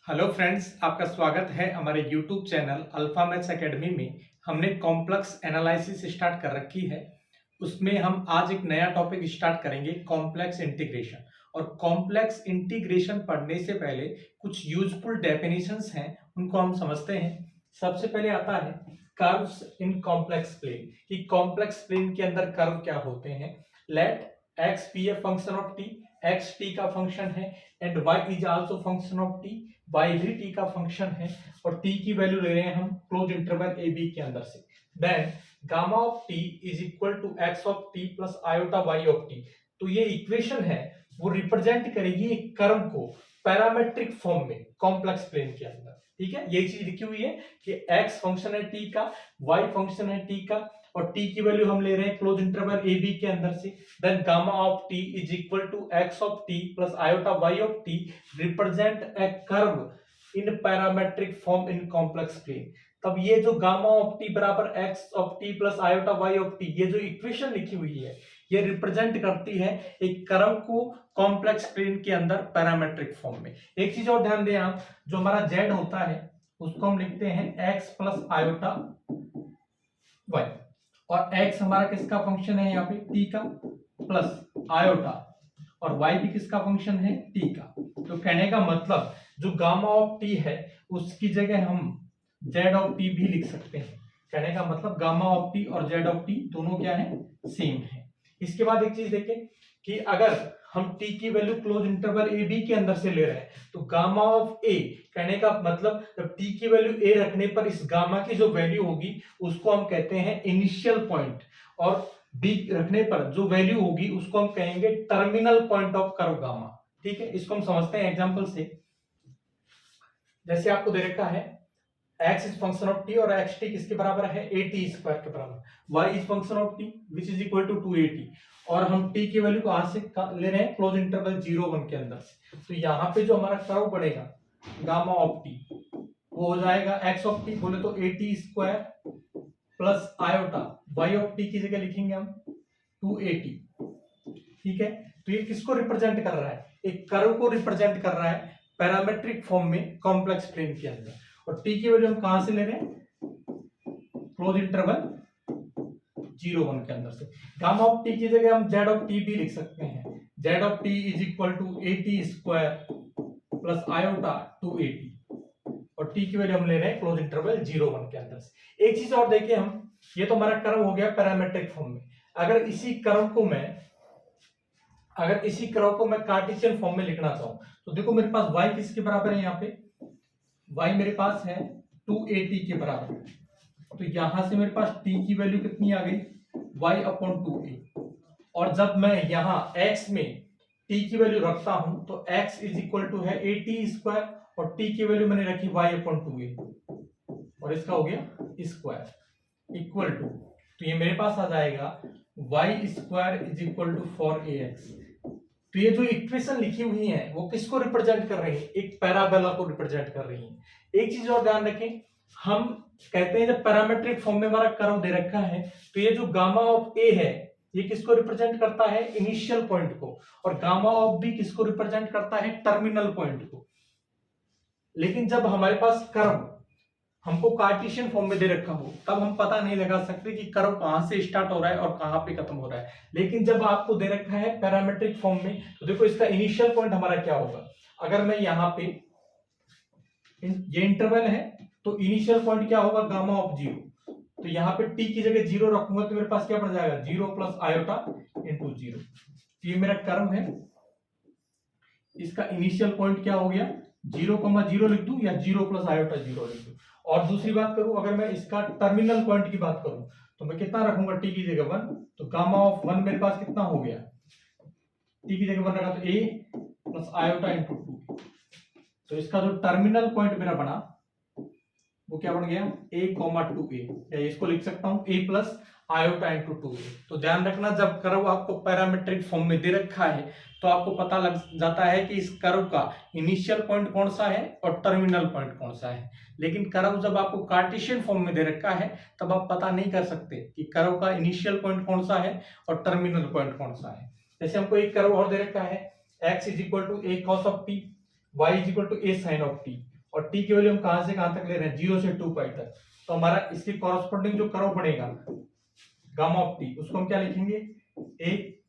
Hello friends, आपका स्वागत है हमारे YouTube channel alpha maths academy में। हमने कॉम्प्लेक्स एनालिसिस स्टार्ट कर रखी है। उसमें हम आज एक नया टॉपिक स्टार्ट करेंगे, कॉम्प्लेक्स इंटीग्रेशन। और कॉम्प्लेक्स इंटीग्रेशन पढ़ने से पहले कुछ यूजफुल डेफिनेशंस हैं, उनको हम समझते हैं। सबसे पहले आता है कर्व्स इन कॉम्प्लेक्स प्लेन, कि कॉम्प्लेक्स प्लेन के अंदर कर्व क्या होते हैं। Let x be a function of t, x t का फंक्शन है and y is also function of t, y भी t का फंक्शन है और t की वैल्यू ले रहे हैं हम क्लोज इंटरवल a b के अंदर से। Then gamma of t is equal to x of t plus iota y of t। तो ये इक्वेशन है, वो रिप्रेजेंट करेगी एक कर्व को पैरामेट्रिक फॉर्म में कॉम्प्लेक्स प्लेन के अंदर। ठीक है, ये चीज लिखी हुई है कि x फंक्शन है t का, y फंक्शन है t का और t की वैल्यू हम ले रहे हैं क्लोज इंटरवल a b के अंदर से। Then gamma of t is equal to x of t plus iota y of t represent a curve in parametric form in complex plane. तब ये जो गामा ऑफ t बराबर x of t plus iota y of t, ये जो equation लिखी हुई है, ये रिप्रेजेंट करती है एक कर्व को कॉम्प्लेक्स प्लेन के अंदर पैरामेट्रिक फॉर्म में। एक चीज और ध्यान दें आप, जो हमारा z होता है उसको हम लिखते हैं x प्लस आयोटा y, और x हमारा किसका फंक्शन है यहाँ पे, t का, प्लस आयोटा, और y भी किसका फंक्शन है, t का। तो कहने का मतलब जो गामा ऑफ t है उसकी जगह हम z ऑफ t भी लिख सकते हैं। कहने का मतलब गामा ऑफ t और z ऑफ t दोनों क्या है, सेम है। इसके बाद एक चीज देखें कि अगर हम t की value close interval a b के अंदर से ले रहे हैं तो गामा ऑफ a, कहने का मतलब जब t की वैल्यू a रखने पर इस गामा की जो वैल्यू होगी उसको हम कहते हैं इनिशियल पॉइंट, और b रखने पर जो वैल्यू होगी उसको हम कहेंगे terminal point of curve gamma. ठीक है, इसको हम समझते हैं एग्जांपल से। जैसे आपको दे रखा है x is function of t और xt किसके बराबर है, at स्क्वायर के बराबर, y is function of t which is equal to 2at, और हम t की वैल्यू कहां से ले रहे हैं, क्लोज इंटरवल 0 1 के अंदर से। तो यहाँ पे जो हमारा कर्व बनेगा गामा ऑफ t वो हो जाएगा x ऑफ t बोले तो at square plus iota y of t की जगह लिखेंगे हम 2at। ठीक है, तो ये किसको रिप्रेजेंट कर रहा है, एक कर्व को रिप्रेजेंट कर रहा है पैरामेट्रिक फॉर्म में कॉम्प्लेक्स प्लेन के अंदर। और t की वैल्यू हम कहां से ले रहे हैं, क्लोज इंटरवल 0 1 के अंदर से। गामा ऑफ t की जगह हम z ऑफ t भी लिख सकते हैं, z of t is equal to at square plus iota 2at, और t की वैल्यू हम ले रहे हैं क्लोज इंटरवल 0 1 के अंदर से। एक चीज और देखिए हम, ये तो हमारा कर्व हो गया पैरामेट्रिक फॉर्म में। अगर इसी कर्व को मैं कार्टेशियन फॉर्म में लिखना चाहूं तो देखो मेरे पास y किसके बराबर है, यहाँ पे y मेरे पास है 2at के बराबर। तो यहां से मेरे पास t की वैल्यू कितनी आ गई, y अपॉन 2a, और जब मैं यहाँ x में t की वैल्यू रखता हूं तो x इज इक्वल टू है at स्क्वायर, और t की वैल्यू मैंने रखी y अपॉन 2a, और इसका हो गया स्क्वायर इक्वल टू, तो ये मेरे पास आ जाएगा y square is equal to 4ax। तो ये जो इक्वेशन लिखी हुई है वो किसको रिप्रेजेंट कर रही है, एक पैराबोला को रिप्रेजेंट कर रही है। एक चीज और ध्यान रखें, हम कहते हैं जब पैरामेट्रिक फॉर्म में हमारा कर्व दे रखा है तो ये जो गामा ऑफ ए है ये किसको रिप्रेजेंट करता है, इनिशियल पॉइंट को, और गामा ऑफ बी किसको रिप्रेजेंट करता है, टर्मिनल पॉइंट को। लेकिन जब हमारे पास कर्व हमको कार्टेशियन फॉर्म में दे रखा हो तब हम पता नहीं लगा सकते कि कर्व कहां से स्टार्ट हो रहा है और कहां पे खत्म हो रहा है। लेकिन जब आपको दे रखा है पैरामेट्रिक फॉर्म में तो देखो इसका इनिशियल पॉइंट हमारा क्या होगा। अगर मैं यहाँ पे ये इंटरवल है तो इनिशियल पॉइंट क्या होगा, गामा ऑफ 0। तो यहाँ पे t की जगह 0 रखूंगा तो मेरे पास क्या पड़ जाएगा, 0 प्लस आयोटा इंटू 0। तो ये मेरा कर्व है, इसका इनिशियल पॉइंट क्या हो गया, 0,0 लिख दूं या 0 प्लस आयोटा 0 लिख दूं। और दूसरी बात करूं, अगर मैं इसका टर्मिनल पॉइंट की बात करूं तो मैं कितना रखूंगा, t की जगह 1, तो गामा ऑफ 1 मेरे पास कितना हो गया, t की जगह 1 रखा तो a प्लस आयोटा इंटू 2। तो इसका जो टर्मिनल पॉइंट मेरा बना वो क्या बन गया, a,2a, या इसको लिख सकता हूं a plus iota into 2a। तो ध्यान रखना जब कर्व आपको पैरामेट्रिक फॉर्म में दे रखा है तो आपको पता लग जाता है कि इस कर्व का इनिशियल पॉइंट कौन सा है और टर्मिनल पॉइंट कौन सा है। लेकिन कर्व जब आपको कार्टेशियन फॉर्म में दे रखा है तब आप पता नहीं कर सकते कि कर्व का इनिशियल पॉइंट कौन सा है और टर्मिनल पॉइंट कौन सा है। जैसे हमको एक कर्व और दे रखा है, x is equal to a cos of t, y is equal to a sin of t, और टी की वैल्यू हम कहां से कहां तक ले रहे हैं, 0 से 2 पाई तक। तो हमारा इसके कॉरस्पॉन्डिंग जो कर्व बनेगा गामा ऑफ टी, उसको हम क्या लिखेंगे, a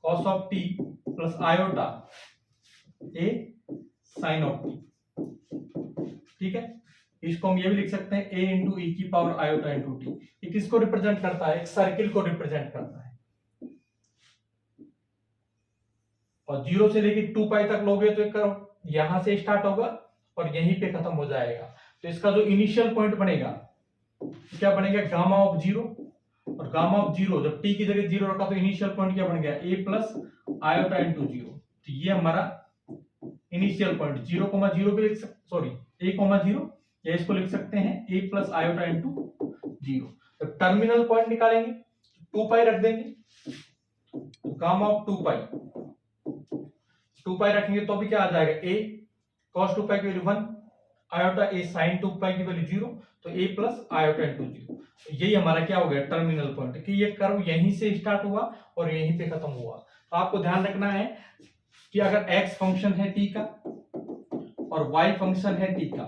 cos of t plus iota a sine of t. ठीक है, इसको हम ये भी लिख सकते हैं ए इंटू ई की पावर आयोटा इंटू टी। ये किसको रिप्रेजेंट करता है, एक सर्किल को रिप्रेजेंट करता है। और 0 से लेके 2 पाई तक लोगे तो एक कर्व यहां से स्टार्ट होगा और यहीं पे खत्म हो जाएगा। तो इसका जो इनिशियल पॉइंट बनेगा क्या बनेगा, गामा ऑफ 0। और गामा ऑफ 0 जब टी की जगह 0 रखा तो इनिशियल पॉइंट क्या बन गया, ए प्लस आयोटा इंटू 0। तो ये हमारा इनिशियल पॉइंट 0,0 पे लिख सकते, सॉरी a,0, या इसको लिख सकते हैं a प्लस आयोटा इंटू 0। तो टर्मिनल पॉइंट निकालेंगे, 2 पाई रख देंगे, तो गामा ऑफ 2 पाई रखेंगे तो भी क्या आ जाएगा, a cos 2 पाई की वैल्यू 1, आयोटा a sin 2 पाई की वैल्यू 0, तो a प्लस आयोटा इंटू 0। यही हमारा क्या हो गया, टर्मिनल पॉइंट, कि ये कर्व यहीं से स्टार्ट हुआ और यहीं पे खत्म हुआ। तो आपको ध्यान रखना है कि अगर x फंक्शन है t का और y फंक्शन है t का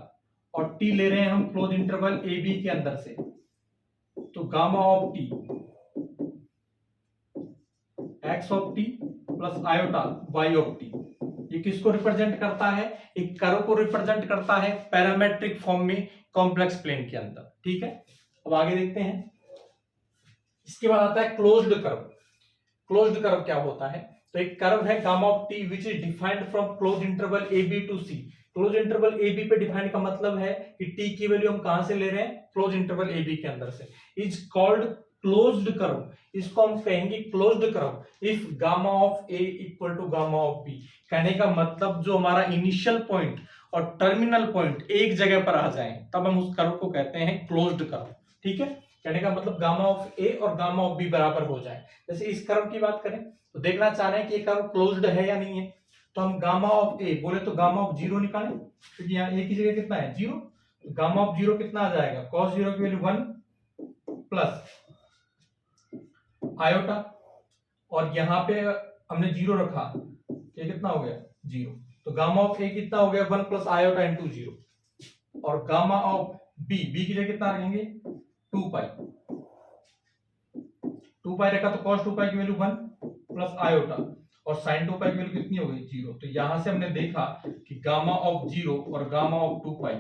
और t ले रहे हैं हम क्लोज इंटरवल a b के अंदर से, तो gamma of t x of t plus iota y of t, ये किसको रिप्रेजेंट करता है, एक कर्व को रिप्रेजेंट करता है पैरामेट्रिक फॉर्म में कॉम्प्लेक्स प्लेन के अंदर। ठीक है, अब आगे देखते हैं। इसके बाद आता है क्लोज्ड कर्व। क्लोज्ड कर्व क्या होता है, तो एक कर्व है gamma of t which is defined from close interval a b to c. Close interval a b पे डिफाइंड का मतलब है कि टी की वैल्यू हम कहां से ले रहे हैं, क्लोज इंटरवल ए बी के अंदर से। इज कॉल्ड क्लोज्ड कर्व, इसको हम कहेंगे closed curve if gamma of a equal to gamma of b. कहने का मतलब जो हमारा इनिशियल पॉइंट और टर्मिनल पॉइंट एक जगह पर आ जाए तब हम उस कर्व को कहते हैं क्लोज्ड कर्व। ठीक है, कहने का मतलब गामा ऑफ ए और गामा ऑफ बी बराबर हो जाए। जैसे इस कर्व की बात करें तो देखना चाह रहे हैं कि ये कर्व क्लोज्ड है या नहीं है, तो हम गामा ऑफ ए बोले तो गामा ऑफ 0 निकालें, क्योंकि यहाँ ए की जगह कितना है 0, तो गामा ऑफ 0 कितना आ जाएगा, cos 0 की वैल्यू 1 प्लस आयोटा, और यहाँ पे हमने 0 रखा, ये कितना हो गया 0, तो गामा ऑफ ए कितना हो गया 1 प्लस आयोटा इंटू 0। और गामा ऑफ बी, बी की जगह कितना रखेंगे 2 पाई, 2 पाई रखा तो cos 2 पाई की वैल्यू 1 प्लस आयोटा, और sin 2 पाई की वैल्यू कितनी हो गई 0। तो यहां से हमने देखा कि गामा ऑफ 0 और गामा ऑफ 2 पाई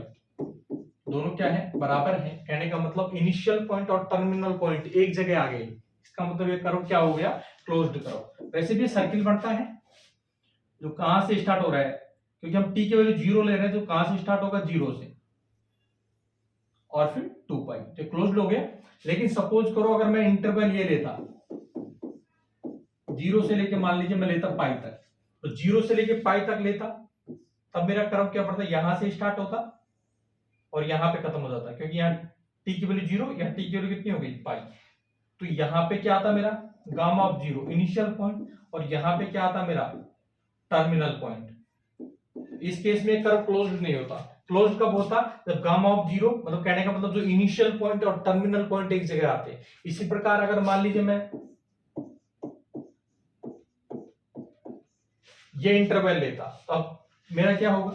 दोनों क्या है, बराबर है। कहने का मतलब इनिशियल पॉइंट और टर्मिनल पॉइंट एक जगह आ गए, इसका मतलब ये कर्व क्या हो गया, क्लोज्ड कर्व। वैसे भी सर्किल बनता है जो कहां से स्टार्ट हो रहा है, क्योंकि हम t की वैल्यू 0 ले रहे हैं, तो कहां से स्टार्ट होगा 0 से और फिर 2 पाई, तो क्लोज्ड हो गया। लेकिन सपोज करो अगर मैं इंटरवल ये लेता 0 से लेके मान लीजिए मैं लेता पाई तक, तो 0 से लेके पाई तक लेता, तब मेरा कर्व क्या पड़ता, यहां से स्टार्ट होता और यहां पे खत्म हो जाता, क्योंकि यहाँ t की वैल्यू 0, यहाँ t की वैल्यू कितनी हो गई पाई। तो यहाँ पे क्या आता मेरा गामा ऑफ 0 इनिशियल पॉइंट, और यहाँ पे क्या आता मेरा टर्मिनल पॉइंट। इस केस में कर्व क्लोज्ड नहीं होता। क्लोज्ड कब होता, जब गामा ऑफ 0, मतलब कहने का मतलब जो इनिशियल पॉइंट और टर्मिनल पॉइंट एक जगह आते। इसी प्रकार अगर मान लीजिए मैं ये इंटरवल लेता, तो अब मेरा क्या होगा,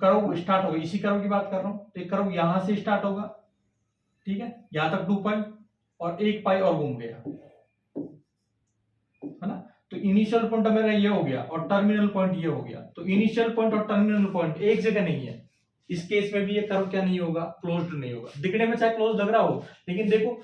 कर्व स्टार्ट होगा, इसी कर्व की बात कर रहा हूं, तो कर्व यहां से स्टार्ट होगा, ठीक है, यहां तक 2 पाई और 1 पाई और घूम गया, है ना। तो इनिशियल पॉइंट मेरा ये हो गया और टर्मिनल पॉइंट ये हो गया। तो इनिशियल पॉइंट और टर्मिनल पॉइंट एक जगह नहीं है, इस केस में भी ये कर्व क्या नहीं होगा, क्लोज्ड नहीं होगा। दिखने में चाहे क्लोज लग रहा हो, लेकिन देखो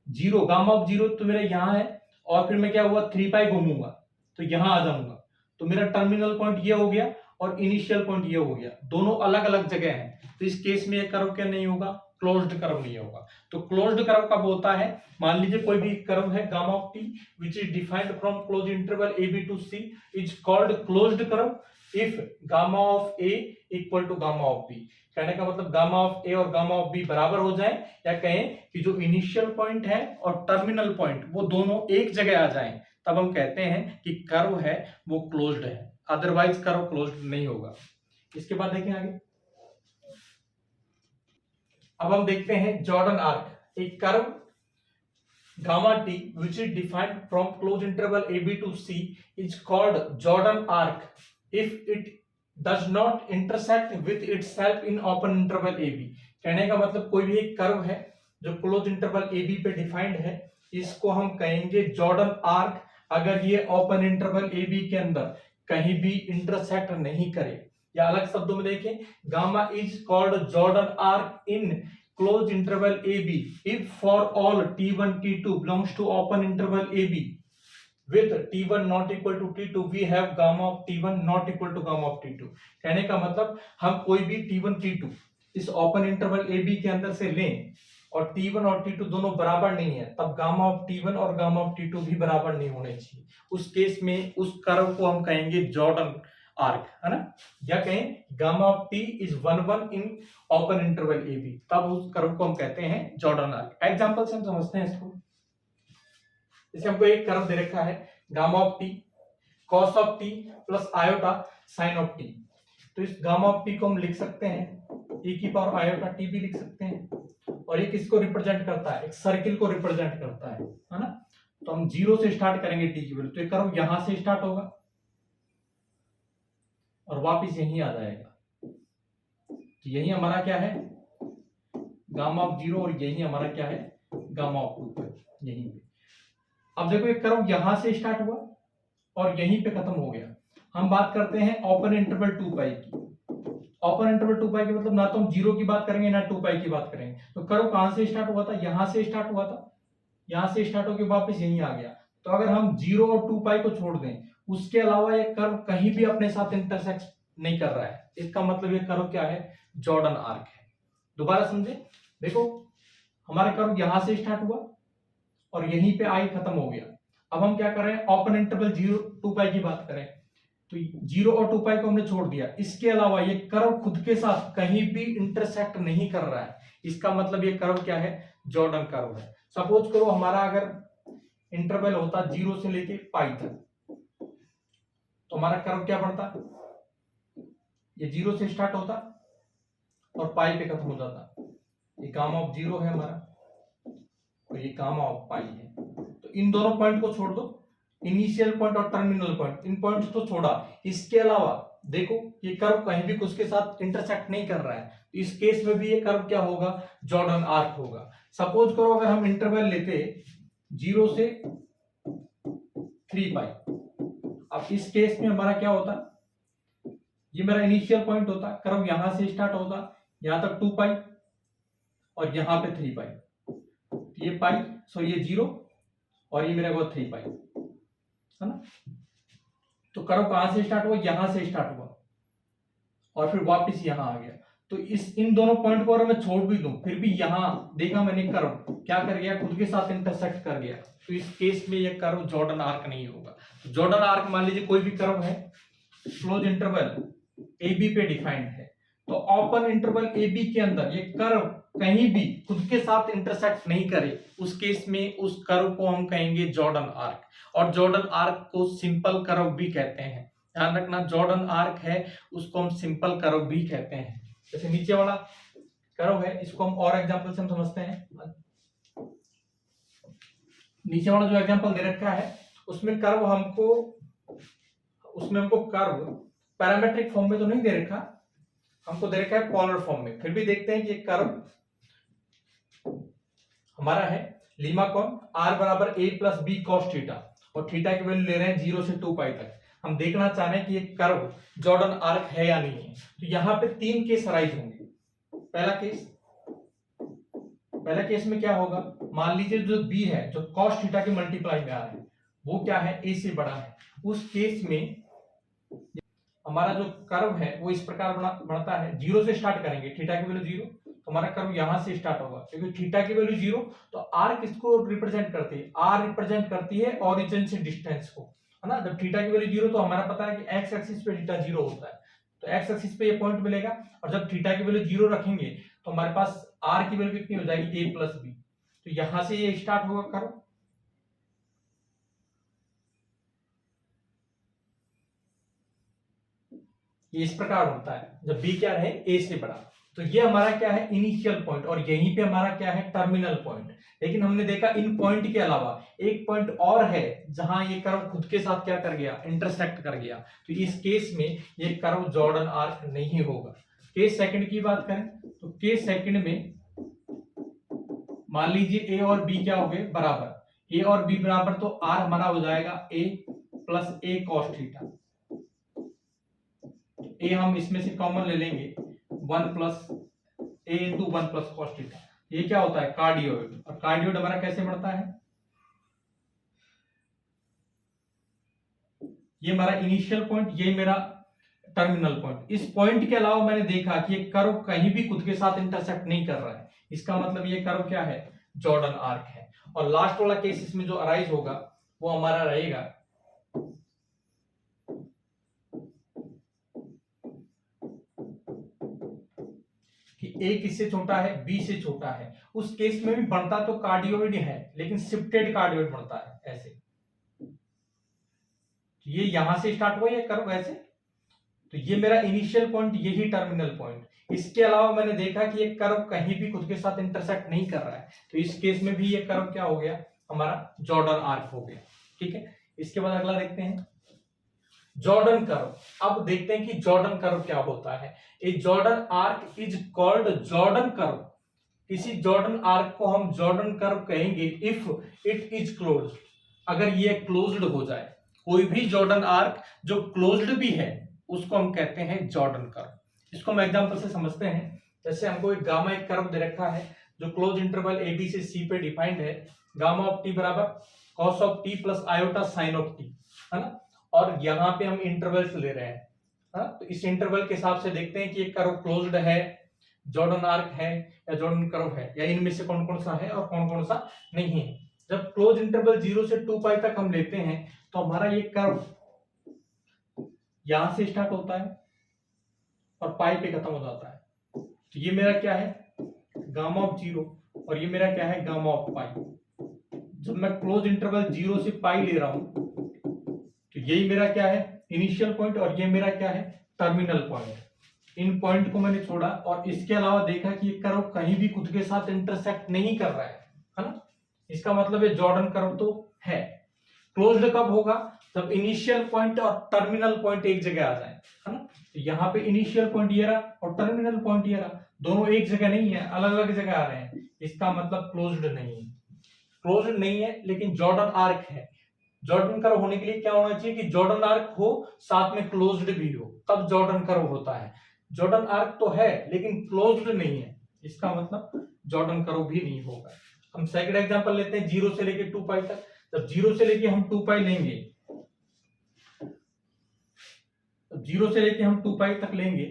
0 गामा ऑफ 0 तो मेरा यहां है, और फिर मैं क्या हुआ 3 पाई घूमूंगा तो यहां आ जाऊंगा, तो मेरा टर्मिनल पॉइंट ये हो गया और इनिशियल पॉइंट ये हो गया, दोनों अलग अलग जगह हैं। तो इस केस में ये कर्व क्या नहीं होगा, क्लोज्ड कर्व नहीं होगा। तो क्लोज्ड कर्व कब होता है, मान लीजिए कोई भी कर्व है gamma of t which is defined from close interval a b to c is called closed curve if gamma of a equal to gamma of b. कहने का मतलब गामा ऑफ ए और गामा ऑफ बी बराबर हो जाए, या कहें कि जो इनिशियल पॉइंट है और टर्मिनल पॉइंट वो दोनों एक जगह आ जाएं, तब हम कहते हैं कि कर्व है वो क्लोज्ड है, अदरवाइज कर्व क्लोज्ड नहीं होगा। इसके बाद देखें आगे, अब हम देखते हैं जॉर्डन आर्क। एक curve gamma T which is defined from closed interval a b to c is called Jordan arc if it does not intersect with itself in open interval a b. कहने का मतलब कोई भी एक curve है जो close interval a b पे defined है, इसको हम कहेंगे जॉर्डन आर्क अगर ये ओपन इंटरवल ए बी के अंदर कहीं भी इंटरसेक्ट नहीं करे। या अलग शब्दों में देखें, gamma is called Jordan arc in close interval a b if for all t1 t2 belongs to open interval ab with t1 not equal to t2 we have gamma of t1 not equal to gamma of t2। कहने का मतलब हम कोई भी t1 t2 इस open interval a B के अंदर से लें और t1 और t2 दोनों बराबर नहीं है, तब गामा ऑफ t1 और गामा ऑफ t2 भी बराबर नहीं होने चाहिए। उस केस में उस कर्व को हम कहेंगे जॉर्डन आर्क, है ना। या कहें gamma of t is 1 in open interval a b, तब उस कर्व को हम कहते हैं जॉर्डन आर्क। एग्जांपल से हम समझते हैं इसको। जैसे हमको एक कर्व दे रखा है gamma of t cos of t plus iota sine of t। तो इस गामा ऑफ t को हम लिख सकते हैं e की पावर आयोटा t भी लिख सकते हैं, और ये किसको रिप्रेजेंट करता है, एक सर्किल को रिप्रेजेंट करता है ना। तो हम 0 से स्टार्ट करेंगे t की वैल्यू, तो ये कर्व यहां से स्टार्ट होगा और वापस यहीं आ जाएगा। तो यही हमारा क्या है, गामा ऑफ 0, और यही हमारा क्या है, गामा ऑफ 2 यहीं पे। अब देखो एक कर्व यहां से स्टार्ट हुआ और यहीं पे खत्म हो गया। हम बात करते हैं ओपन इंटरवल 2 पाई की। ओपन इंटरवल 2 पाई के मतलब ना तो हम 0 की बात करेंगे ना 2 पाई की बात करेंगे। तो कर्व कहां से स्टार्ट हुआ था, यहां से स्टार्ट हुआ था, यहां से स्टार्ट होकर वापस यहीं आ गया। तो अगर हम 0 और 2 पाई को छोड़ दें, उसके अलावा ये कर्व कहीं भी अपने साथ इंटरसेक्ट नहीं कर रहा है, इसका मतलब ये कर्व क्या है, जॉर्डन आर्क है। दोबारा समझे, देखो हमारा कर्व यहां से स्टार्ट हुआ और यहीं पे आई खत्म हो गया। अब हम क्या कर रहे हैं, ओपन इंटरवल 0 2 पाई की बात करें, तो 0 और 2 पाई को हमने छोड़ दिया। इसके अलावा ये कर्व खुद के साथ कहीं भी इंटरसेक्ट नहीं कर रहा है, इसका मतलब ये कर्व क्या है, जॉर्डन कर्व है। सपोज करो हमारा अगर इंटरवल होता 0 से लेके पाई तक, तो हमारा कर्व क्या बढ़ता, ये 0 से स्टार्ट होता और पाई पे खत्म हो जाता। ये गामा ऑफ 0 है हमारा और ये गामा ऑफ पाई है। तो इन दोनों पॉइंट को छोड़ दो, इनिशियल पॉइंट और टर्मिनल पॉइंट, इन पॉइंट्स को छोड़ा। इसके अलावा देखो ये कर्व कहीं भी उसके साथ इंटरसेक्ट नहीं कर रहा है, तो इस केस में भी ये कर्व क्या होगा, जॉर्डन आर्क होगा। सपोज करो अगर हम इंटरवल लेते 0 से 3 पाई, अब इस केस में हमारा क्या होता, ये मेरा इनिशियल पॉइंट होता, कर्व यहां से स्टार्ट होता यहां तक 2 पाई और यहां पे 3 पाई, ये पाई सॉरी ये 0 और ये मेरा 3 पाई, है ना। तो कर्व कहां से स्टार्ट हुआ, यहां से स्टार्ट हुआ और फिर वापस यहां आ गया। तो इस इन दोनों पॉइंट को अगर मैं छोड़ भी दूं, फिर भी यहां देखा मैंने कर्व क्या कर गया, खुद के साथ इंटरसेक्ट कर गया, तो इस केस में ये कर्व जॉर्डन आर्क नहीं होगा। जॉर्डन आर्क मान लीजिए कोई भी कर्व है क्लोज इंटरवल ए बी पे डिफाइंड है, तो ओपन इंटरवल ए बी के अंदर ये कर्व कहीं भी खुद के साथ इंटरसेक्ट नहीं करे, उस केस में उस कर्व को हम कहेंगे जॉर्डन आर्क। और जॉर्डन आर्क को सिंपल कर्व भी कहते हैं, ध्यान रखना, जॉर्डन आर्क है उसको हम सिंपल कर्व भी कहते हैं। जैसे नीचे वाला कर्व है, इसको हम और एग्जांपल से हम समझते हैं। नीचे वाला जो एग्जांपल दे रखा है उसमें हमको कर्व पैरामेट्रिक फॉर्म में तो नहीं दे रखा, हमको दे रखा है पोलर फॉर्म में। फिर भी देखते हैं कि कर्व हमारा है लीमा कोण r बराबर a plus b cos theta, और थीटा की वैल्यू ले रहे हैं 0 से 2 पाई तक। हम देखना चाह रहे हैं कि ये कर्व जॉर्डन आर्क है या नहीं है। तो यहाँ पे 3 केस अराइज होंगे। पहला केस में क्या होगा, मान लीजिए जो b है जो कॉस थीटा के मल्टीप्लाई में आ रहा है वो क्या है, a से बड़ा है। उस केस में हमारा जो कर्व है वो इस प्रकार बढ़ता है, 0 से स्टार्ट करेंगे, थीटा की वैल्यू 0, तो हमारा कर्व यहां से स्टार्ट होगा, क्योंकि थीटा की वैल्यू 0, तो r किसको रिप्रेजेंट करती है, r रिप्रेजेंट करती है ओरिजिन से डिस्टेंस को, है ना। जब थीटा की वैल्यू 0 तो हमारा पता है कि x एक्सिस पे थीटा 0 होता है, तो x एक्सिस पे ये पॉइंट मिलेगा, और जब थीटा की वैल्यू 0 रखेंगे तो हमारे पास r की वैल्यू कितनी हो जाएगी, a प्लस बी। तो यहां से ये स्टार्ट होगा कर्व, ये इस प्रकार होता है जब b क्या रहे a से बड़ा। तो ये हमारा क्या है, इनिशियल पॉइंट, और यहीं पे हमारा क्या है, टर्मिनल पॉइंट। लेकिन हमने देखा इन पॉइंट के अलावा एक पॉइंट और है जहां ये कर्व खुद के साथ क्या कर गया, इंटरसेक्ट कर गया। तो इस केस में ये कर्व जॉर्डन आर्क नहीं होगा। केस सेकंड की बात करें तो केस सेकंड में मान लीजिए ए और बी क्या हो गए, बराबर। ए और बी बराबर तो आर हमारा हो जाएगा ए प्लस ए कॉस थीटा। ए हम इसमें से कॉमन ले लेंगे, 1 प्लस ए इंटू 1 प्लस कॉस थीटा। ये क्या होता है, कार्डियोइड। और कार्डियोइड हमारा कैसे बढ़ता है, ये हमारा इनिशियल पॉइंट, ये मेरा टर्मिनल पॉइंट। इस पॉइंट के अलावा मैंने देखा कि ये कर्व कहीं भी खुद के साथ इंटरसेक्ट नहीं कर रहा है, इसका मतलब ये कर्व क्या है, जॉर्डन आर्क है। और लास्ट वाला केस इसमें जो अराइज होगा वो हमारा रहेगा कि ए किससे छोटा है, बी से छोटा है। उस केस में भी बढ़ता तो कार्डियोइड है, लेकिन शिफ्टेड कार्डियोइड बढ़ता है ऐसे। ये यहां से स्टार्ट हुआ ये कर्व ऐसे, तो ये मेरा इनिशियल पॉइंट, यही टर्मिनल पॉइंट। इसके अलावा मैंने देखा कि ये कर्व कहीं भी खुद के साथ इंटरसेक्ट नहीं कर रहा है, तो इस केस में भी ये कर्व क्या हो गया, हमारा जॉर्डन आर्क हो गया। ठीक है, इसके बाद अगला देखते हैं जॉर्डन कर्व। अब देखते हैं कि जॉर्डन कर्व क्या होता है। A Jordan arc is called Jordan curve. किसी जॉर्डन आर्क को हम जॉर्डन कर्व कहेंगे इफ इट इज क्लोज्ड, अगर ये क्लोज्ड हो जाए। कोई भी जॉर्डन आर्क जो क्लोज्ड भी है उसको हम कहते हैं जॉर्डन कर्व। इसको हम एग्जांपल से समझते हैं। जैसे हमको एक गामा एक कर्व दे रखा है जो क्लोज इंटरवल ए बी से सी पे डिफाइंड है। गामा ऑफ टी बराबर cos of t plus iota sine of T, है ना। और यहाँ पे हम इंटरवल्स ले रहे हैं, है ना। तो इस इंटरवल के हिसाब से देखते हैं कि ये कर्व क्लोज्ड है, जॉर्डन आर्क है या जॉर्डन कर्व है, या इनमें से कौन कौन सा है और कौन कौन सा नहीं है। जब क्लोज इंटरवल 0 से 2 पाई तक हम लेते हैं तो हमारा ये कर्व यहां से स्टार्ट होता है और पाई पे खत्म हो जाता है। तो ये मेरा क्या है, गामा ऑफ 0, और ये मेरा क्या है, गामा ऑफ पाई। जब मैं क्लोज इंटरवल 0 से पाई ले रहा हूं तो यही मेरा क्या है, इनिशियल पॉइंट, और ये मेरा क्या है, टर्मिनल पॉइंट। इन पॉइंट को मैंने छोड़ा और इसके अलावा देखा कि ये कर्व कहीं भी खुद के साथ इंटरसेक्ट नहीं कर रहा है ना। इसका मतलब ये जॉर्डन कर्व तो है। क्लोज्ड कब होगा, जब इनिशियल पॉइंट और टर्मिनल पॉइंट एक जगह आ जाए, है ना। तो यहाँ पे इनिशियल पॉइंट ये रहा और टर्मिनल पॉइंट ये रहा, दोनों एक जगह नहीं है, अलग अलग जगह आ रहे हैं, इसका मतलब क्लोज्ड नहीं है। क्लोज्ड नहीं है लेकिन जॉर्डन आर्क है। जॉर्डन कर्व होने के लिए क्या होना चाहिए कि जॉर्डन आर्क हो साथ में क्लोज्ड भी हो, तब जॉर्डन कर्व होता है। जॉर्डन आर्क तो है लेकिन क्लोज्ड नहीं है, इसका मतलब जॉर्डन कर्व भी नहीं होगा। हम सेकंड एग्जांपल लेते हैं 0 से लेके 2 पाई तक। जब 0 से लेके हम 2 पाई लेंगे, तो 0 से लेके हम 2 पाई तक लेंगे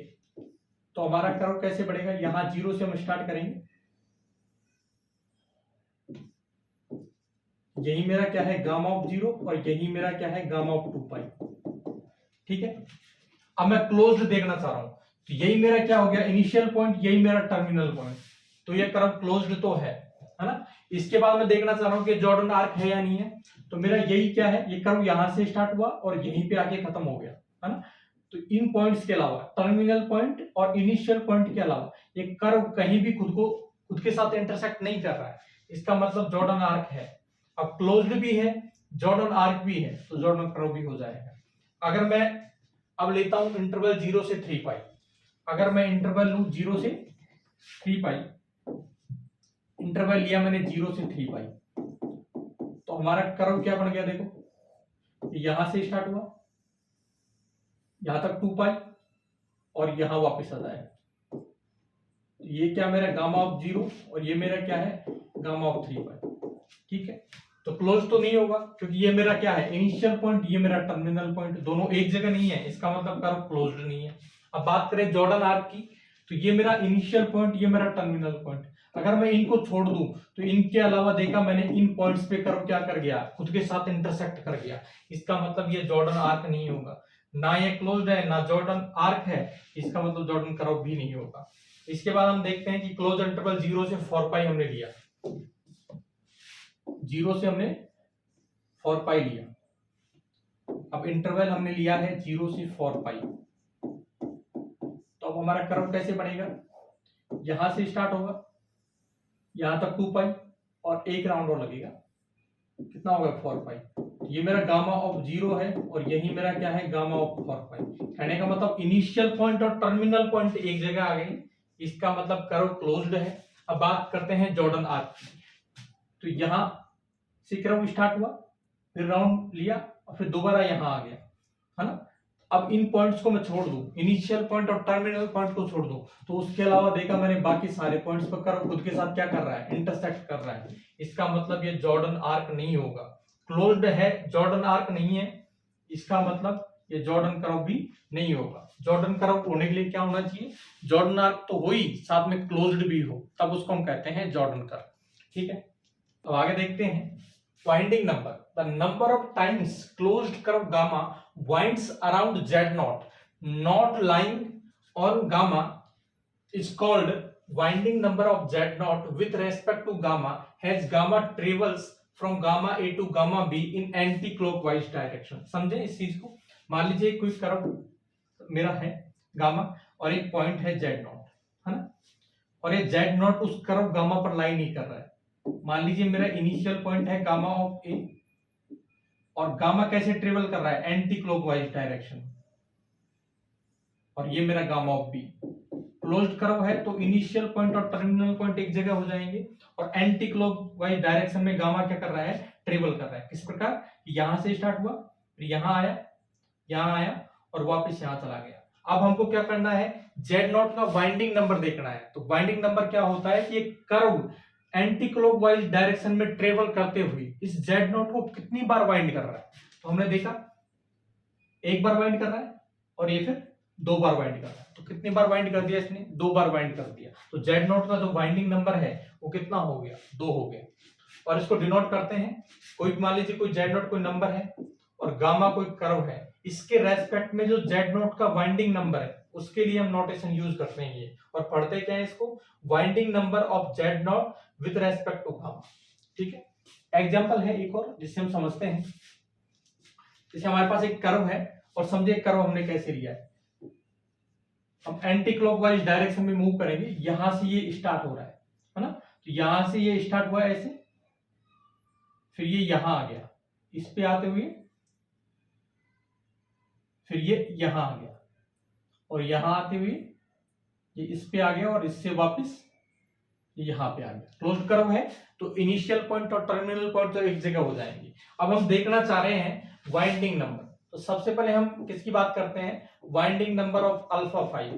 तो हमारा कर्व कैसे बढ़ेगा, यहां 0 से हम स्टार्ट करेंगे, यही मेरा क्या है, गामा ऑफ 0, और यही मेरा क्या है, गामा ऑफ 2 पाई। ठीक है, अब मैं क्लोज्ड देखना चाह रहा हूं तो यही मेरा क्या हो गया, इनिशियल पॉइंट, यही मेरा टर्मिनल पॉइंट। तो ये कर्व क्लोज्ड तो है ना। इसके बाद मैं देखना चाह रहा हूं कि जॉर्डन आर्क है या नहीं है। तो मेरा यही क्या है, ये कर्व यहां से स्टार्ट हुआ और यहीं पे आके खत्म हो गया, है ना। तो इन पॉइंट्स के अलावा, टर्मिनल पॉइंट और इनिशियल पॉइंट के अलावा, ये कर्व कहीं भी खुद के साथ इंटरसेक्ट नहीं कर रहा है, इसका मतलब जॉर्डन आर्क है। अब क्लोज्ड भी है, जॉर्डन आर्क भी है, तो जॉर्डन कर्व भी हो जाएगा। अगर मैं अब लेता हूं इंटरवल 0 से 3 पाई, अगर मैं इंटरवल लूं 0 से 3 पाई, इंटरवल लिया मैंने 0 से 3 पाई, तो हमारा कर्व क्या बन गया, देखो यहां से स्टार्ट हुआ, यहां तक 2 पाई और यहां वापस आ जाएगा। ये क्या मेरा गामा ऑफ 0 और ये मेरा क्या है, गामा ऑफ 3 पाई। ठीक है, तो क्लोज तो नहीं होगा क्योंकि ये मेरा क्या है, इनिशियल पॉइंट, ये मेरा टर्मिनल पॉइंट, दोनों एक जगह नहीं है, इसका मतलब कर्व क्लोज्ड नहीं है। अब बात करें जॉर्डन आर्क की, तो ये मेरा इनिशियल पॉइंट, ये मेरा टर्मिनल पॉइंट। अगर मैं इनको छोड़ दूं तो इनके अलावा देखा मैंने इन पॉइंट्स पे कर्व क्या कर गया, खुद के साथ इंटरसेक्ट कर गया, इसका मतलब ये जॉर्डन आर्क नहीं होगा। ना ये क्लोज्ड है ना जॉर्डन आर्क है, इसका मतलब जॉर्डन कर्व भी नहीं होगा। इसके बाद हम देखते हैं कि क्लोज इंटरवल 0 से 4 पाई हमने लिया, 0 से हमने 4 पाई लिया। अब इंटरवल हमने लिया है 0 से 4 पाई, तो अब हमारा कर्व कैसे बनेगा, यहां से स्टार्ट होगा यहां तक 2 पाई और एक राउंड और लगेगा, कितना होगा 4 पाई। ये मेरा गामा ऑफ 0 है और यही मेरा क्या है गामा ऑफ 4 पाई। कहने का मतलब इनिशियल पॉइंट और टर्मिनल पॉइंट एक जगह आ गई, इसका मतलब कर्व क्लोज्ड है। अब बात करते हैं जॉर्डन आर्क की। तो यहां से कर्व स्टार्ट हुआ, फिर राउंड लिया और फिर दोबारा यहां आ गया, है ना। अब इन पॉइंट्स को मैं छोड़ दूं, इनिशियल पॉइंट और टर्मिनल पॉइंट को छोड़ दूं, तो उसके अलावा देखा मैंने बाकी सारे पॉइंट्स पर कर्व खुद के साथ क्या कर रहा है, इंटरसेक्ट कर रहा है। इसका मतलब ये जॉर्डन आर्क नहीं होगा, क्लोज्ड है, जॉर्डन आर्क नहीं है, इसका मतलब ये जॉर्डन कर्व भी नहीं होगा। जॉर्डन कर्व होने के लिए क्या होना चाहिए, जॉर्डन आर्क तो हो ही, साथ में क्लोज्ड भी हो, तब उसको हम कहते हैं जॉर्डन कर्व। ठीक है, अब आगे देखते हैं winding number. The number of times closed curve gamma winds around z naught not lying on gamma is called winding number of z naught with respect to gamma has gamma travels from gamma a to gamma b in anti clockwise direction। समझे इस चीज को। मान लीजिए कोई curve मेरा है gamma और एक पॉइंट है z नॉट, है ना, और ये z नॉट उस कर्व गामा पर लाई नहीं कर रहा है। मान लीजिए मेरा इनिशियल पॉइंट है गामा ऑफ a और गामा कैसे ट्रेवल कर रहा है, एंटी क्लॉकवाइज डायरेक्शन, और ये मेरा gamma of b. Closed curve है तो इनिशियल पॉइंट और टर्मिनल पॉइंट एक जगह हो जाएंगे और एंटी क्लॉकवाइज डायरेक्शन में गामा क्या कर रहा है, ट्रेवल कर रहा है। किस प्रकार, यहां से स्टार्ट हुआ, फिर यहां आया और वापस यहां चला गया। अब हमको क्या करना है, जेड नॉट का वाइंडिंग नंबर देखना है। तो वाइंडिंग नंबर क्या होता है कि एक कर्व एंटी क्लॉकवाइज डायरेक्शन में ट्रेवल करते हुए इस जेड नॉट को कितनी बार वाइंड कर रहा है। तो हमने देखा एक बार वाइंड कर रहा है और ये फिर 2 बार वाइंड कर रहा है। तो कितनी बार वाइंड कर दिया इसने, 2 बार वाइंड कर दिया। तो जेड नॉट का जो वाइंडिंग नंबर है वो कितना हो गया, 2 हो गया। और इसको डिनोट करते हैं, कोई मान लीजिए कोई जेड नॉट कोई नंबर है और गामा कोई कर्व है, इसके रेस्पेक्ट में जो जेड नॉट का वाइंडिंग नंबर है उसके लिए हम नोटेशन यूज करते हैं ये, और पढ़ते क्या है इसको, winding number of z naught with respect to gamma. ठीक है, एग्जांपल है एक और जिससे हम समझते हैं। जैसे हमारे पास एक कर्व है और समझे कर्व हमने कैसे लिया है, हम एंटी क्लॉकवाइज डायरेक्शन में मूव करेंगे, यहां से ये स्टार्ट हो रहा है ना। तो यहां से ये स्टार्ट हुआ ऐसे, फिर ये यहां आ गया, इस पे आते हुए फिर ये यहां आ गया और यहां आते हुए ये इस पे आ गया और इससे वापस यहां पे आ गया। क्लोज्ड कर्व है तो इनिशियल पॉइंट और टर्मिनल पॉइंट तो एक जगह हो जाएंगे। अब हम देखना चाह रहे हैं वाइंडिंग नंबर। तो सबसे पहले हम किसकी बात करते हैं, winding number of alpha 5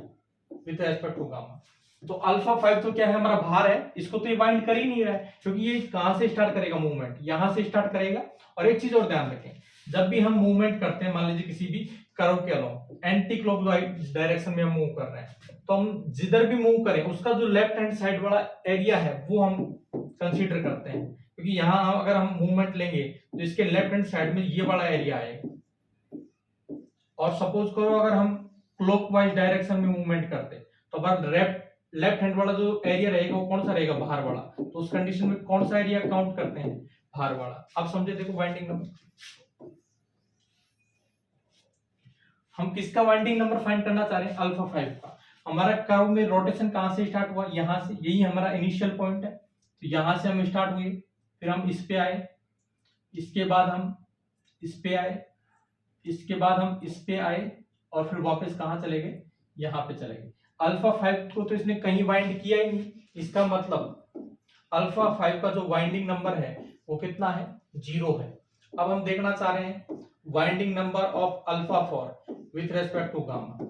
with respect to gamma. तो अल्फा 5 तो क्या है, हमारा भार है, इसको तो ये बाइंड कर ही नहीं रहा है क्योंकि ये कहां से स्टार्ट करेगा, मूवमेंट यहां से स्टार्ट करेगा। और एक चीज और ध्यान रखें, जब भी हम मूवमेंट करते हैं, मान लीजिए किसी भी कर्व के अलोंग एंटी क्लॉकवाइज डायरेक्शन में हम मूव कर रहे हैं, तो हम जिधर भी मूव करें उसका जो लेफ्ट हैंड साइड वाला एरिया है वो हम कंसीडर करते हैं, क्योंकि यहाँ अगर हम मूवमेंट लेंगे तो इसके लेफ्ट हैंड साइड में ये वाला एरिया आएगा। और सपोज करो अगर हम क्लॉकवाइज डायरेक्शन में मूवमेंट करते तो अगर लेफ्ट हैंड वाला जो एरिया रहेगा वो कौन सा रहेगा, बाहर वाला। तो उस कंडीशन में कौन सा एरिया काउंट करते हैं, बाहर वाला। अब समझे, देखो वाइंडिंग नंबर, हम किसका वाइंडिंग नंबर फाइंड करना चाह रहे हैं, अल्फा 5 का। हमारा कर्व में रोटेशन कहां से स्टार्ट हुआ, यहां से, यही हमारा इनिशियल पॉइंट है। तो यहां से हम स्टार्ट हुए, फिर हम इस पे आए, इसके बाद हम इस पे आए, इसके बाद हम इस पे आए और फिर वापस कहां चले गए, यहां पे चले गए। अल्फा 5 को तो इसने कहीं वाइंड किया ही नहीं, इसका मतलब अल्फा 5 का जो वाइंडिंग नंबर है वो कितना है, 0 है। अब हम देखना चाह रहे हैं winding number of alpha 4 with respect to gamma.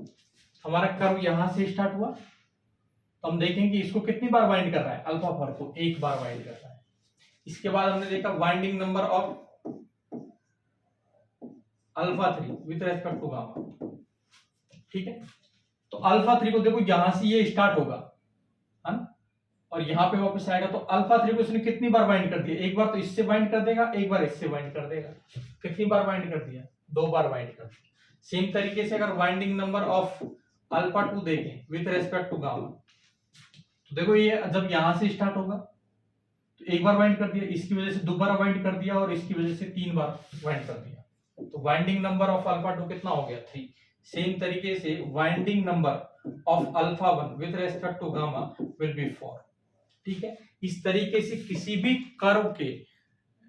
हमारा कर्व यहां से स्टार्ट हुआ, तो हम देखेंगे इसको कितनी बार वाइंड कर रहा है, अल्फा 4 को 1 बार वाइंड कर रहा है। इसके बाद हमने देखा winding number of alpha 3 with respect to gamma. ठीक है, तो अल्फा 3 को देखो यहां से ये स्टार्ट होगा, है ना, और यहां पे वापस आएगा। तो अल्फा 3 को इसने कितनी बार वाइंड कर दिया, एक बार तो इससे वाइंड कर देगा, एक बार इससे वाइंड कर देगा। कितनी बार वाइंड कर दिया, 2 बार वाइंड कर दिया। सेम तरीके से अगर वाइंडिंग नंबर ऑफ अल्फा 2 देखें विथ रेस्पेक्ट टू गामा, तो देखो ये जब यहां से स्टार्ट होगा तो 1 बार वाइंड कर दिया, इसकी वजह से 2 बार वाइंड कर दिया और इसकी वजह से 3 बार वाइंड कर दिया। तो वाइंडिंग नंबर ऑफ अल्फा 2 कितना हो गया, 3। सेम तरीके से winding number of alpha 1 with respect to gamma will be 4। ठीक है, इस तरीके से किसी भी कर्व के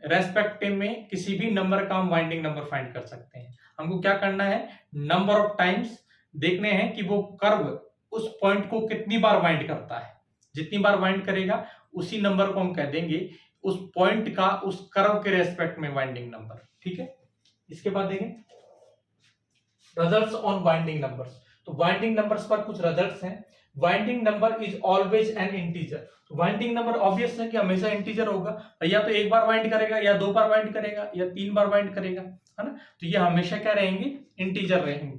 रेस्पेक्टिव में किसी भी नंबर का हम वाइंडिंग नंबर फाइंड कर सकते हैं। हमको क्या करना है, नंबर ऑफ टाइम्स देखने हैं कि वो कर्व उस पॉइंट को कितनी बार वाइंड करता है। जितनी बार वाइंड करेगा उसी नंबर को हम कह देंगे उस पॉइंट का उस कर्व के रेस्पेक्ट में वाइंडिंग नंबर। ठीक है, इसके बाद देखें रिजल्ट्स ऑन वाइंडिंग नंबर्स। तो वाइंडिंग नंबर्स पर कुछ रिजल्ट्स हैं। Winding number is always an integer. Winding number obvious है कि हमेशा इंटीजर होगा, या तो एक बार वाइंड करेगा या दो बार वाइंड करेगा या तीन बार वाइंड करेगा, है ना। तो ये हमेशा क्या रहेंगे, इंटीजर रहेंगे।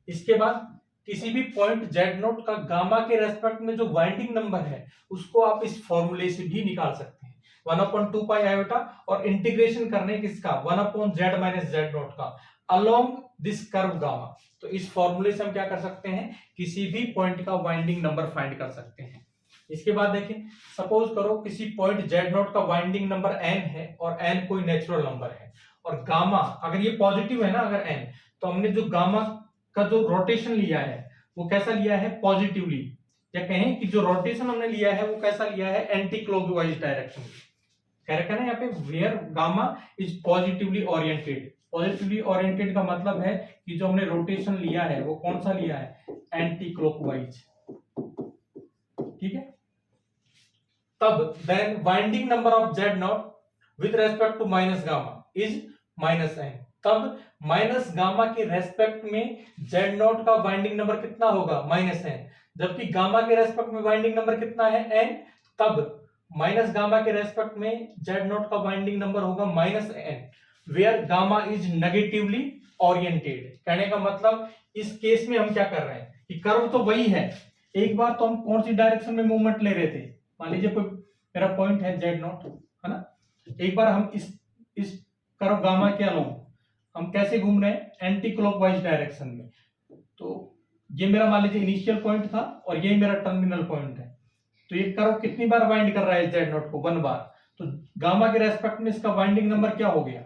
इसके बाद किसी भी पॉइंट जेड नोट का गामा के रेस्पेक्ट में जो वाइंडिंग नंबर है उसको आप इस फॉर्मूले से भी निकाल सकते हैं, 1/2 पाई आयोटा, और इंटीग्रेशन करने किसका, 1/z माइनस जेड नोट का अलोंग दिस कर्व गामा। तो इस फॉर्मूले से हम क्या कर सकते हैं, किसी भी पॉइंट का वाइंडिंग नंबर फाइंड कर सकते हैं। इसके बाद देखें, सपोज करो किसी पॉइंट जेड नोट का वाइंडिंग नंबर n है और n कोई नेचुरल नंबर है, और गामा अगर ये पॉजिटिव है ना, अगर n, तो हमने जो गामा का जो रोटेशन लिया है वो कैसा लिया है, पॉजिटिवली, या कहें कि जो रोटेशन हमने लिया है वो कैसा लिया है, एंटी क्लॉकवाइज डायरेक्शन में। कह रखा है ना यहाँ पे, where gamma is positively oriented. Positively oriented का मतलब है कि जो हमने रोटेशन लिया है वो कौन सा लिया है, एंटी क्लॉकवाइज। ठीक है, तब then winding number of z naught with respect to minus gamma is minus n. तब माइनस गामा के रेस्पेक्ट में जेड नॉट का वाइंडिंग नंबर कितना होगा, माइनस एन, जबकि गामा के रेस्पेक्ट में वाइंडिंग नंबर कितना है, एन। तब माइनस गामा के रेस्पेक्ट में जेड नॉट का वाइंडिंग नंबर होगा minus n, where gamma is negatively oriented. कहने का मतलब इस केस में हम क्या कर रहे हैं कि कर्व तो वही है, एक बार तो हम कौन सी डायरेक्शन में मूवमेंट ले रहे थे, मान लीजिए कोई मेरा पॉइंट है जेड नॉट, है ना, एक बार हम इस कर्व गामा के अलोंग हम कैसे घूम रहे हैं, एंटी क्लॉकवाइज डायरेक्शन में। तो ये मेरा मान लीजिए इनिशियल पॉइंट था और ये मेरा टर्मिनल पॉइंट है। तो ये कर्व कितनी बार वाइंड कर रहा है जेड नॉट को, 1 बार। तो गामा के रेस्पेक्ट में इसका वाइंडिंग नंबर क्या हो गया,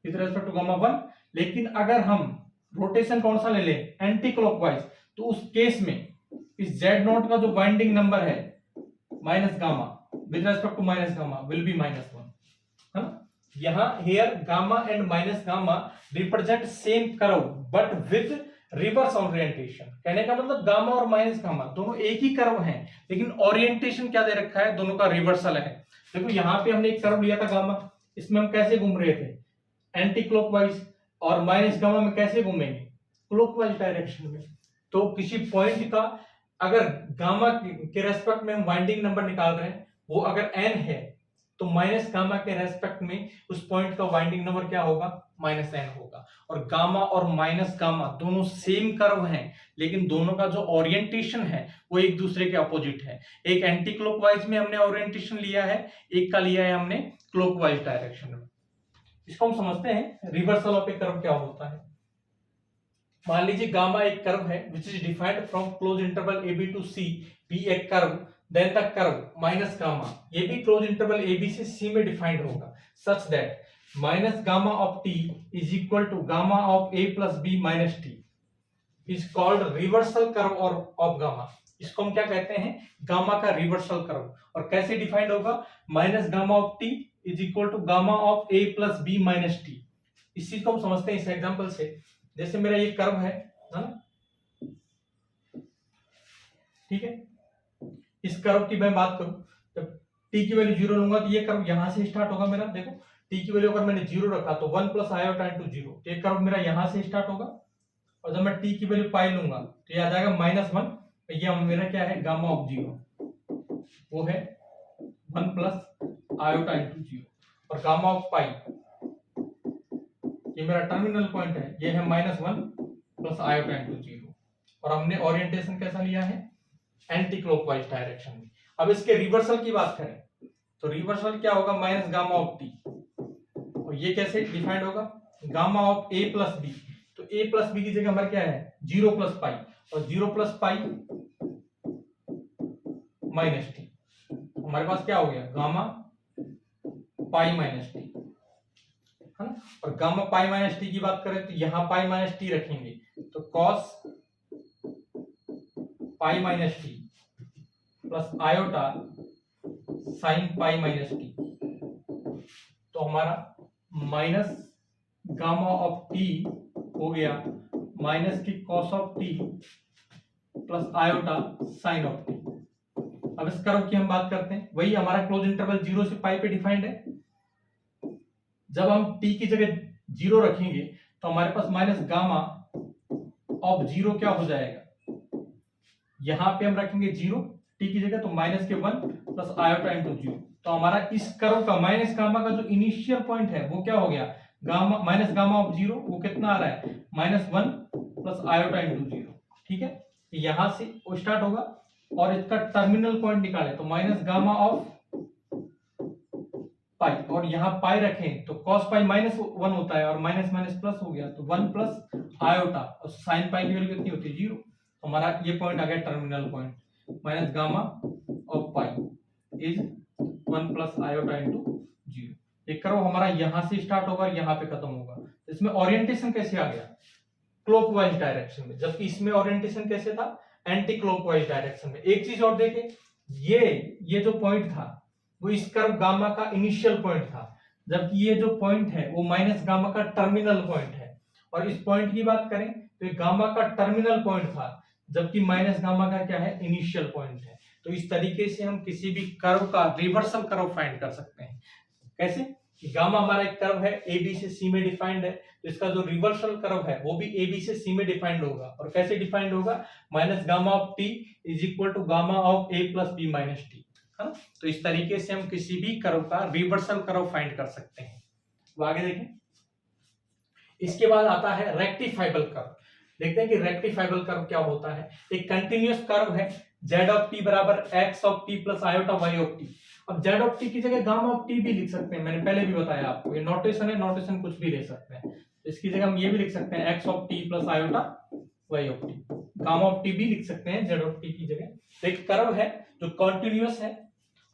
इस रेस्पेक्ट टू गामा 1। लेकिन अगर हम रोटेशन कौन सा ले लें, एंटी क्लॉकवाइज, तो उस केस में इस जेड नॉट का जो वाइंडिंग नंबर है minus gamma with respect to minus gamma will be -1, है ना। यहाँ here gamma and minus gamma represent same curve but with reverse orientation. कहने का मतलब गामा और माइनस गामा दोनों एक ही कर्व हैं, लेकिन ओरिएंटेशन क्या दे रखा है, दोनों का रिवर्सल है। देखो यहाँ पे हमने एक कर्व लिया था गामा, इसमें हम कैसे घूम रहे थे, एंटी क्लॉकवाइज, और माइनस गामा में कैसे घूमेंगे, क्लॉकवाइज डायरेक्शन में। तो किसी पॉइंट का अगर गामा के रेस्पेक्ट में हम वाइंडिंग नंबर निकाल रहे हैं, वो अगर n है तो माइनस गामा के रेस्पेक्ट में उस पॉइंट का वाइंडिंग नंबर क्या होगा, -n होगा। और गामा और माइनस गामा दोनों सेम कर्व हैं, लेकिन दोनों का जो ओरिएंटेशन है वो एक दूसरे के अपोजिट है। एक एंटी क्लॉकवाइज में हमने ओरिएंटेशन लिया है, एक का लिया है हमने क्लॉकवाइज डायरेक्शन में। इसको हम समझते हैं रिवर्सल ऑफ ए कर्व क्या होता है। मान लीजिए गामा एक कर्व है which is defined from close interval AB to C be a curve, then the curve minus gamma, ये भी क्लोज इंटरवल AB से C में डिफाइंड होगा, such that minus gamma of T is equal to gamma of A plus B minus T is called reversal curve और of gamma. इसको हम क्या कहते हैं, गामा का रिवर्सल कर्व। और कैसे डिफाइंड होगा, minus gamma of T is equal to gamma of A plus B minus T। इस चीज को हम समझते हैं इस एग्जांपल से। जैसे मेरा ये कर्व है ना, ठीक है, इस कर्व की मैं बात करूं, जब t की वैल्यू 0 लूंगा तो ये कर्व यहां से स्टार्ट होगा मेरा। देखो t की वैल्यू अगर मैंने 0 रखा तो 1 प्लस आयोटा इंटू 0, तो ये कर्व मेरा यहां से स्टार्ट होगा। और जब मैं t की वैल्यू पाई लूंगा तो ये आ जाएगा -1, तो ये मेरा क्या है, गामा ऑफ 0, वो है 1 प्लस आयोटा इंटू 0। और गामा ऑफ पाई, ये मेरा टर्मिनल पॉइंट है, ये है -1 प्लस आयोटा इंटू 0। और हमने ओरिएंटेशन कैसा लिया है, एंटी क्लॉकवाइज डायरेक्शन में। अब इसके रिवर्सल की बात करें तो रिवर्सल क्या होगा, माइनस गामा ऑफ टी, और ये कैसे डिफाइंड होगा, gamma of A plus B। तो A प्लस B की जगह हमारे क्या है, 0 प्लस पाई, और 0 प्लस पाई माइनस टी। हमारे पास क्या हो गया, गामा पाई माइनस टी, है ना। और गामा पाई माइनस टी की बात करें तो यहाँ पाई माइनस टी रखेंगे cos pi minus T plus iota sine pi minus T, तो हमारा माइनस गामा ऑफ टी हो गया माइनस की cos of t plus iota sine of T. अब इस कर्व की हम बात करते हैं, वही हमारा क्लोज इंटरवल 0 से पाई पे डिफाइंड है। जब हम टी की जगह 0 रखेंगे तो हमारे पास माइनस गामा ऑफ 0 क्या हो जाएगा, यहां पे हम रखेंगे 0 टी की जगह, तो माइनस के 1 प्लस आयोटा इंटू 0। तो हमारा इस कर्व का माइनस गामा का जो इनिशियल पॉइंट है वो क्या हो गया, गामा माइनस गामा ऑफ 0, वो कितना आ रहा है, -1 प्लस आयोटा इंटू 0। ठीक है, यहां से वो स्टार्ट होगा और इसका टर्मिनल पॉइंट निकाले तो माइनस गामा ऑफ पाई, और यहाँ पाई रखें तो cos पाई -1 होता है और माइनस माइनस प्लस हो गया, तो 1 प्लस आयोटा, और साइन पाई की वैल्यू कितनी होती है, 0। तो हमारा ये पॉइंट आ गया terminal point, minus gamma of pi is 1 plus iota into 0। ये करो हमारा यहां से स्टार्ट होगा और यहाँ पे खत्म होगा। इसमें ओरिएंटेशन कैसे आ गया, क्लॉकवाइज डायरेक्शन में, जबकि इसमें ओरिएंटेशन कैसे था, एंटी क्लॉकवाइज डायरेक्शन में। एक चीज और देखें, ये जो पॉइंट था वो इस कर्व गामा का इनिशियल पॉइंट था, जबकि ये जो पॉइंट है वो माइनस गामा का टर्मिनल पॉइंट है। और इस पॉइंट की बात करें तो ये गामा का टर्मिनल पॉइंट था, जबकि माइनस गामा का क्या है, इनिशियल पॉइंट है। तो इस तरीके से हम किसी भी कर्व का रिवर्सल कर्व फाइंड कर सकते हैं। कैसे, कि गामा हमारा एक कर्व है, ए बी से सी में डिफाइंड है, तो इसका जो रिवर्सल कर्व है वो भी ए बी से सी में डिफाइंड होगा। और कैसे डिफाइंड होगा, minus gamma of t is equal to gamma of a plus b minus t, है ना। तो इस तरीके से हम किसी भी कर्व का रिवर्सल कर्व फाइंड कर सकते हैं। तो आगे देखें, इसके बाद आता है रेक्टिफाइबल कर्व। देखते हैं कि रेक्टिफाइबल कर्व क्या होता है। एक कंटिन्यूअस कर्व है, z ऑफ t बराबर x of t plus iota y of t। अब z ऑफ t की जगह गामा ऑफ t भी लिख सकते हैं, मैंने पहले भी बताया आपको, ये नोटेशन है, नोटेशन कुछ भी ले सकते हैं। इसकी जगह हम ये भी लिख सकते हैं x of t plus iota y of t, gamma of t भी लिख सकते हैं z ऑफ t की जगह। तो एक कर्व है जो कंटिन्यूअस है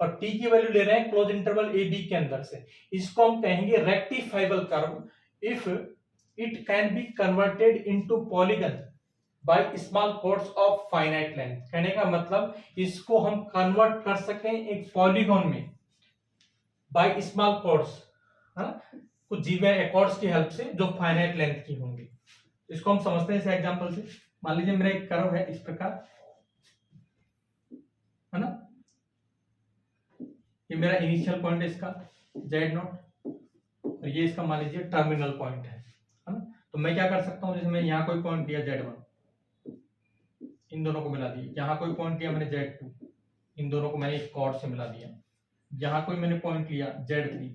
और t की वैल्यू ले रहे हैं क्लोज इंटरवल a b के अंदर से, इसको हम कहेंगे rectifiable curve if it can be converted into polygon by small chords of finite length। कहने का मतलब इसको हम कन्वर्ट कर सकें एक पॉलीगॉन में बाय स्मॉल कॉर्ड्स, है ना, कुछ जीवे कॉर्ड्स की हेल्प से जो फाइनाइट लेंथ की होंगी। इसको हम समझते हैं इस एग्जांपल से। मान लीजिए मेरा एक कर्व है इस प्रकार, है ना, ये मेरा इनिशियल पॉइंट है इसका z0, और ये इसका मान लीजिए टर्मिनल पॉइंट है ना। तो मैं क्या कर सकता हूं, जैसे मैंने यहाँ कोई पॉइंट दिया z1, इन दोनों को मिला दिया, यहाँ कोई पॉइंट दिया मैंने z2, इन दोनों को मैंने एक कॉर्ड से मिला दिया, यहाँ कोई मैंने पॉइंट लिया z3,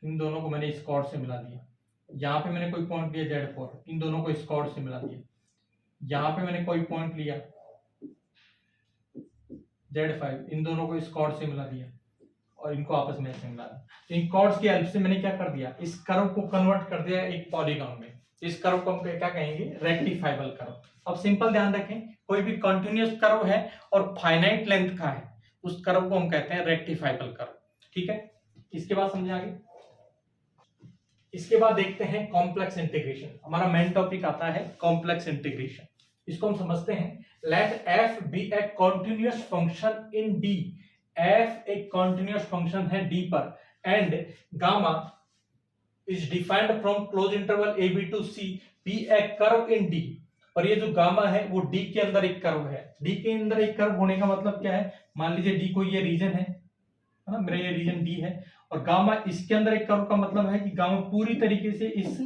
इन दोनों को मैंने इस कॉर्ड से मिला दिया, यहाँ पे मैंने कोई पॉइंट लिया z4, इन दोनों को इस कॉर्ड से मिला दिया, यहाँ पे मैंने कोई पॉइंट लिया z5, इन दोनों को इस कॉर्ड से मिला दिया और इनको आपस में ऐसे मिला दिया। इन कॉर्ड्स की हेल्प से मैंने क्या कर दिया, इस कर्व को कन्वर्ट कर दिया एक पॉलीगॉन में। इस कर्व को हम क्या कहेंगे, रेक्टिफाइबल कर्व। अब सिंपल ध्यान रखें, कोई भी कंटीन्यूअस कर्व है और फाइनाइट लेंथ का है, उस कर्व को हम कहते हैं रेक्टिफाइबल कर्व। ठीक है, इसके बाद समझे आगे। इसके बाद देखते हैं कॉम्प्लेक्स इंटीग्रेशन। हमारा मेन टॉपिक आता है कॉम्प्लेक्स इंटीग्रेशन। इसको हम समझते हैं, let f be a continuous function in D। f एक कॉन्टिन्यूअस फंक्शन है D पर, and gamma is defined from close interval a b to c be a curve in D। और ये जो गामा है वो D के अंदर एक कर्व है। D के अंदर एक कर्व होने का मतलब क्या है, मान लीजिए D कोई ये रीजन है ना, मेरा ये रीजन D है, और गामा इसके अंदर एक कर्व का मतलब है कि गामा पूरी तरीके से इस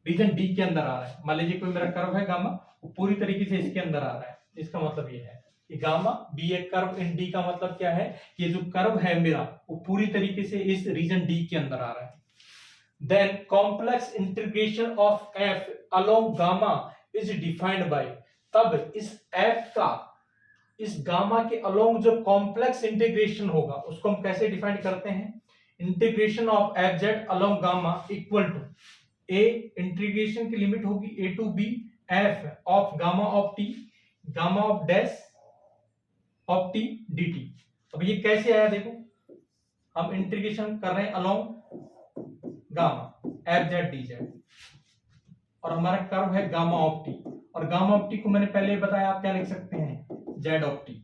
रीजन D के अंदर आ रहा है। मान लीजिए कोई मेरा कर्व है गामा, वो पूरी तरीके से इसके अंदर आ रहा है। इसका मतलब ये है कि gamma be a curve in D का मतलब क्या है, ये जो कर्व है मेरा वो पूरी तरीके से इस रीजन D के अंदर आ रहा है। Then complex integration of f along gamma is defined by, तब इस f का इस गामा के अलोंग जो कॉम्प्लेक्स इंटीग्रेशन होगा उसको हम कैसे डिफाइन करते हैं, integration of F Z along gamma equal to a, integration की लिमिट होगी a to b f of gamma of t, gamma of dash of t dt। अब ये कैसे आया देखो, हम इंटीग्रेशन कर रहे हैं along gamma F Z D Z, और हमारा कर्व है गामा ऑफ टी, और गामा ऑफ टी को मैंने पहले ही बताया, आप क्या लिख सकते हैं, जेड ऑफ टी।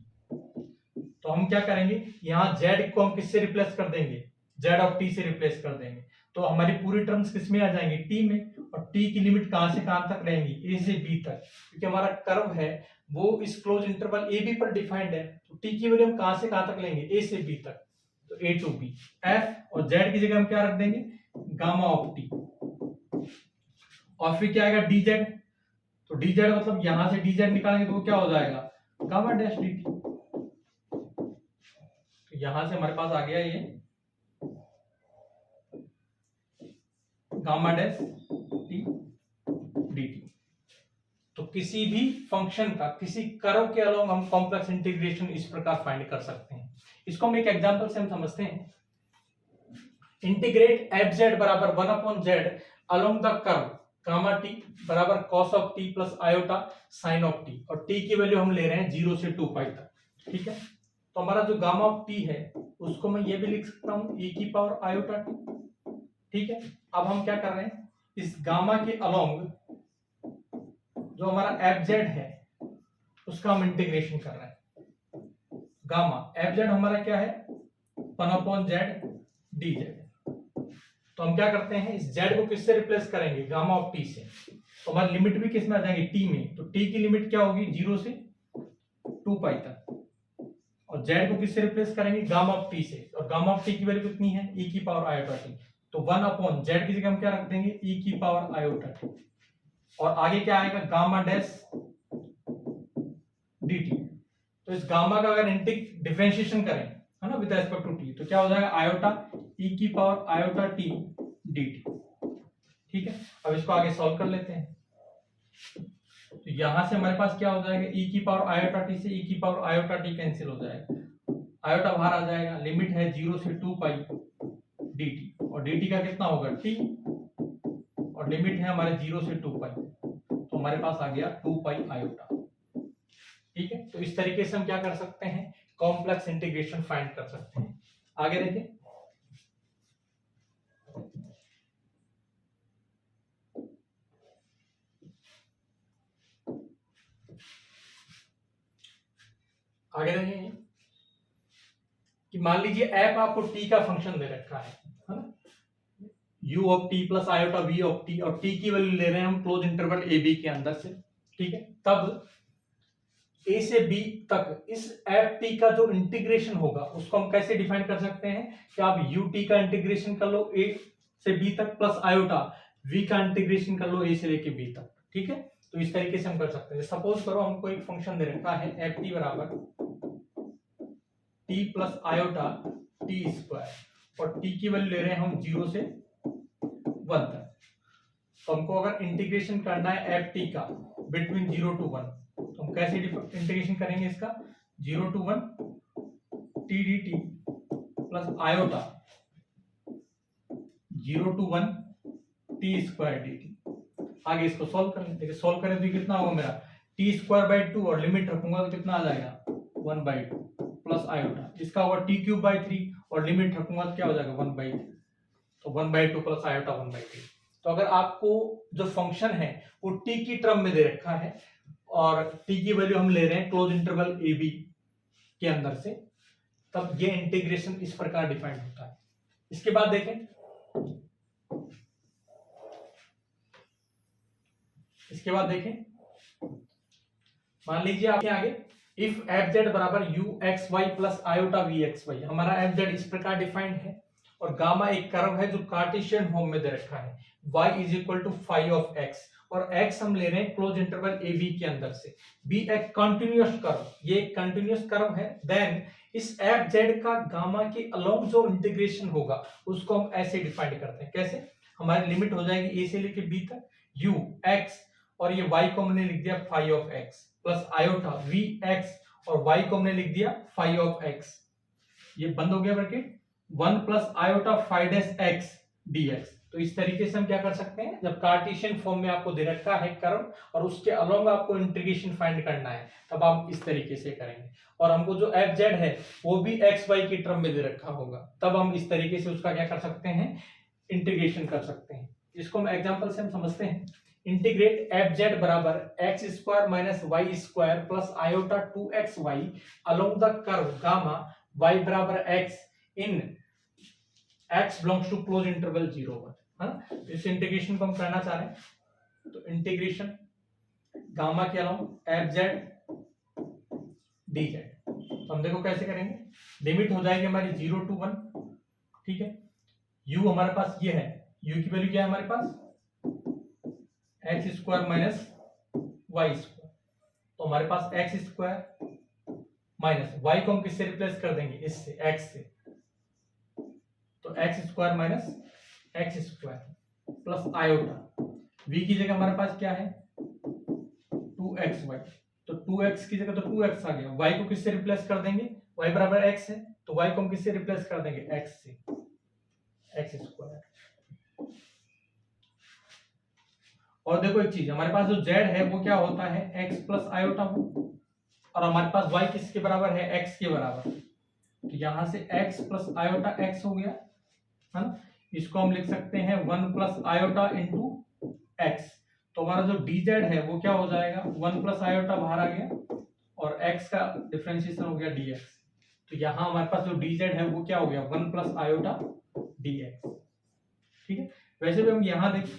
तो हम क्या करेंगे, यहाँ जेड को हम किससे रिप्लेस कर देंगे, जेड ऑफ टी से रिप्लेस कर देंगे, तो हमारी पूरी टर्म्स किस में आ जाएंगी, टी में। और टी की लिमिट कहां से कहां तक रहेंगी, ए से बी तक, क्योंकि हमारा कर्व है वो इस क्लोज इंटरवल ए बी पर डिफाइंड है, तो टी की वैल्यू हम कहां से कहां तक लेंगे, ए से बी तक, तो ए टू बी। एफ और जेड की जगह हम क्या रख देंगे, गामा ऑफ टी, और फिर क्या आएगा, डी जेड। तो डी जेड मतलब यहां से डी जेड निकालेंगे तो वो क्या हो जाएगा, गामा डैश डी टी। तो यहां से हमारे पास आ गया ये gamma dash T D T. तो किसी भी फंक्शन का किसी कर्व के अलोंग हम कॉम्प्लेक्स इंटीग्रेशन इस प्रकार फाइंड कर सकते हैं। इसको हम एक एग्जांपल से हम समझते हैं। इंटीग्रेट एफ जेड बराबर 1/z along the curve gamma T बराबर cos of t plus iota sine of T, और टी की वैल्यू हम ले रहे हैं 0 से 2 पाई तक। ठीक है, तो हमारा जो गामा ऑफ टी है उसको मैं ये भी लिख सकता हूं e की पावर आयोटा टी। ठीक है, अब हम क्या कर रहे हैं, इस गामा के अलोंग जो हमारा एफ जेड है उसका हम इंटीग्रेशन कर रहे हैं। गामा एफ जेड हमारा क्या है, 1/z डी जेड। तो हम क्या करते हैं, इस z को किससे रिप्लेस करेंगे, गामा ऑफ t से, तो हमारी लिमिट भी किस में आ जाएगी, t में। तो t की लिमिट क्या होगी, 0 से 2 पाई तक, और z को किससे रिप्लेस करेंगे, गामा ऑफ t से, और गामा ऑफ t की वैल्यू कितनी है, e की पावर आयोटा t। तो 1/z की जगह हम क्या रख देंगे, e की पावर आयोटा t, और आगे क्या आएगा, गामा डैश dt। तो इस गामा का अगर डिफरेंशिएशन करें, है ना, विद रिस्पेक्ट टू t, तो क्या हो जाएगा, आयोटा e की पावर आयोटा t dt। ठीक है, अब इसको आगे सॉल्व कर लेते हैं। तो यहां से हमारे पास क्या हो जाएगा, e की पावर आयोटा t से e की पावर आयोटा t कैंसिल हो जाएगा, आयोटा बाहर आ जाएगा, लिमिट है 0 से 2 पाई dt, और dt का कितना होगा t, और लिमिट है हमारे 0 से 2 पाई, तो हमारे पास आ गया 2 पाई आयोटा। ठीक है, तो इस तरीके से हम क्या कर सकते हैं, कॉम्प्लेक्स इंटीग्रेशन फाइंड कर सकते हैं। आगे देखिए, आगे देखिए कि मान लीजिए एफ आपको टी का फंक्शन दे रखा है ना, u of t plus iota v of T, और टी की वैल्यू ले रहे हैं हम क्लोज इंटरवल ए बी के अंदर से। ठीक है, तब ए से बी तक इस एफ टी का जो इंटीग्रेशन होगा उसको हम कैसे डिफाइन कर सकते हैं, कि आप यू टी का इंटीग्रेशन कर लो ए से बी तक, प्लस आयोटा v का इंटीग्रेशन कर लो ए से लेके बी तक। ठीक है, तो इस तरीके से हम कर सकते हैं। सपोज करो हमको एक फंक्शन दे रखा है एफ टी बराबर T plus iota T square, और टी की वैल्यू ले रहे हैं हम 0 से 1 तक। तो हमको अगर इंटीग्रेशन करना है एफ टी का बिटवीन 0 to 1, तो हम कैसे इंटीग्रेशन करेंगे इसका, 0 to 1 T D T plus iota 0 to 1 T square D T. आगे इसको सॉल्व कर लेते हैं, सॉल्व करें तो ये कितना होगा मेरा, टी स्क्वायर बाई 2, और लिमिट रखूंगा तो कितना आ जाएगा, 1/2 प्लस आयोटा, इसका होगा टी क्यूब बाई 3, और लिमिट रखूंगा तो क्या हो जाएगा, 1/3, तो 1/2 प्लस आयोटा 1/3। तो अगर आपको जो फंक्शन है वो टी की टर्म में दे रखा है, और टी की वैल्यू हम ले रहे हैं क्लोज इंटरवल ए बी के अंदर से, तब ये इंटीग्रेशन इस प्रकार डिफाइंड होता है। इसके बाद देखें, मान लीजिए आपके आगे इफ एफ जेड बराबर U X Y plus iota V X Y, हमारा एफ जेड इस प्रकार डिफाइंड है, और गामा एक कर्व है जो कार्टेशियन फॉर्म में दे रखा है, y is equal to phi of x, और x हम ले रहे हैं क्लोज इंटरवल ए बी के अंदर से, बी एक कंटिन्यूअस कर्व, ये एक कंटिन्यूअस कर्व है। देन इस एफ जेड का गामा के अलोंग जो इंटीग्रेशन होगा उसको हम ऐसे डिफाइन करते हैं, कैसे, हमारी लिमिट हो जाएगी ए से लेके बी तक, u x, और ये y को हमने लिख दिया phi of x, plus iota v x, और y को हमने लिख दिया फाई ऑफ x, ये बंद हो गया bracket, 1 plus iota phi dash x dx। तो इस तरीके से हम क्या कर सकते हैं, जब कार्टेशियन फॉर्म में आपको दे रखा है कर्व और उसके अलोंग आपको इंटीग्रेशन फाइंड करना है, तब आप इस तरीके से करेंगे। और हमको जो एफ जेड है वो भी एक्स वाई की टर्म में दे रखा होगा, तब हम इस तरीके से उसका क्या कर सकते हैं, इंटीग्रेशन कर सकते हैं। इसको हम एग्जांपल से हम समझते हैं। इंटीग्रेट एफ जेड बराबर X square minus Y square plus iota 2xy along the curve gamma y बराबर x in x belongs to close interval 0 1। इस इंटीग्रेशन को हम करना चाह रहे हैं, तो इंटीग्रेशन गामा के along F Z D Z, तो हम देखो कैसे करेंगे। लिमिट हो जाएगी हमारी 0 to 1, ठीक है। u हमारे पास ये है, u की वैल्यू क्या है हमारे पास x square minus Y square, तो हमारे पास एक्स स्क्वायर माइनस वाई को हम किससे रिप्लेस कर देंगे, इससे एक्स से, तो x square minus x square plus iota v की जगह हमारे पास क्या है 2xy, तो 2x की जगह तो 2x आ गया, y को किससे रिप्लेस कर देंगे, y बराबर x है, तो y को हम किससे रिप्लेस कर देंगे x से, एक्स स्क्वायर। और देखो एक चीज, हमारे पास जो z है वो क्या होता है x प्लस आयोटा हो, और हमारे पास y किसके बराबर है x के बराबर, तो यहां से x प्लस आयोटा x हो गया है ना। इसको हम लिख सकते हैं 1 प्लस आयोटा इंटू x, तो हमारा जो dz है वो क्या हो जाएगा 1 प्लस आयोटा बाहर आ गया और x का डिफरेंशिएशन हो गया dx, तो यहां हमारे पास जो dz है वो क्या हो गया 1 प्लस आयोटा dx, ठीक है। वैसे भी हम यहाँ देख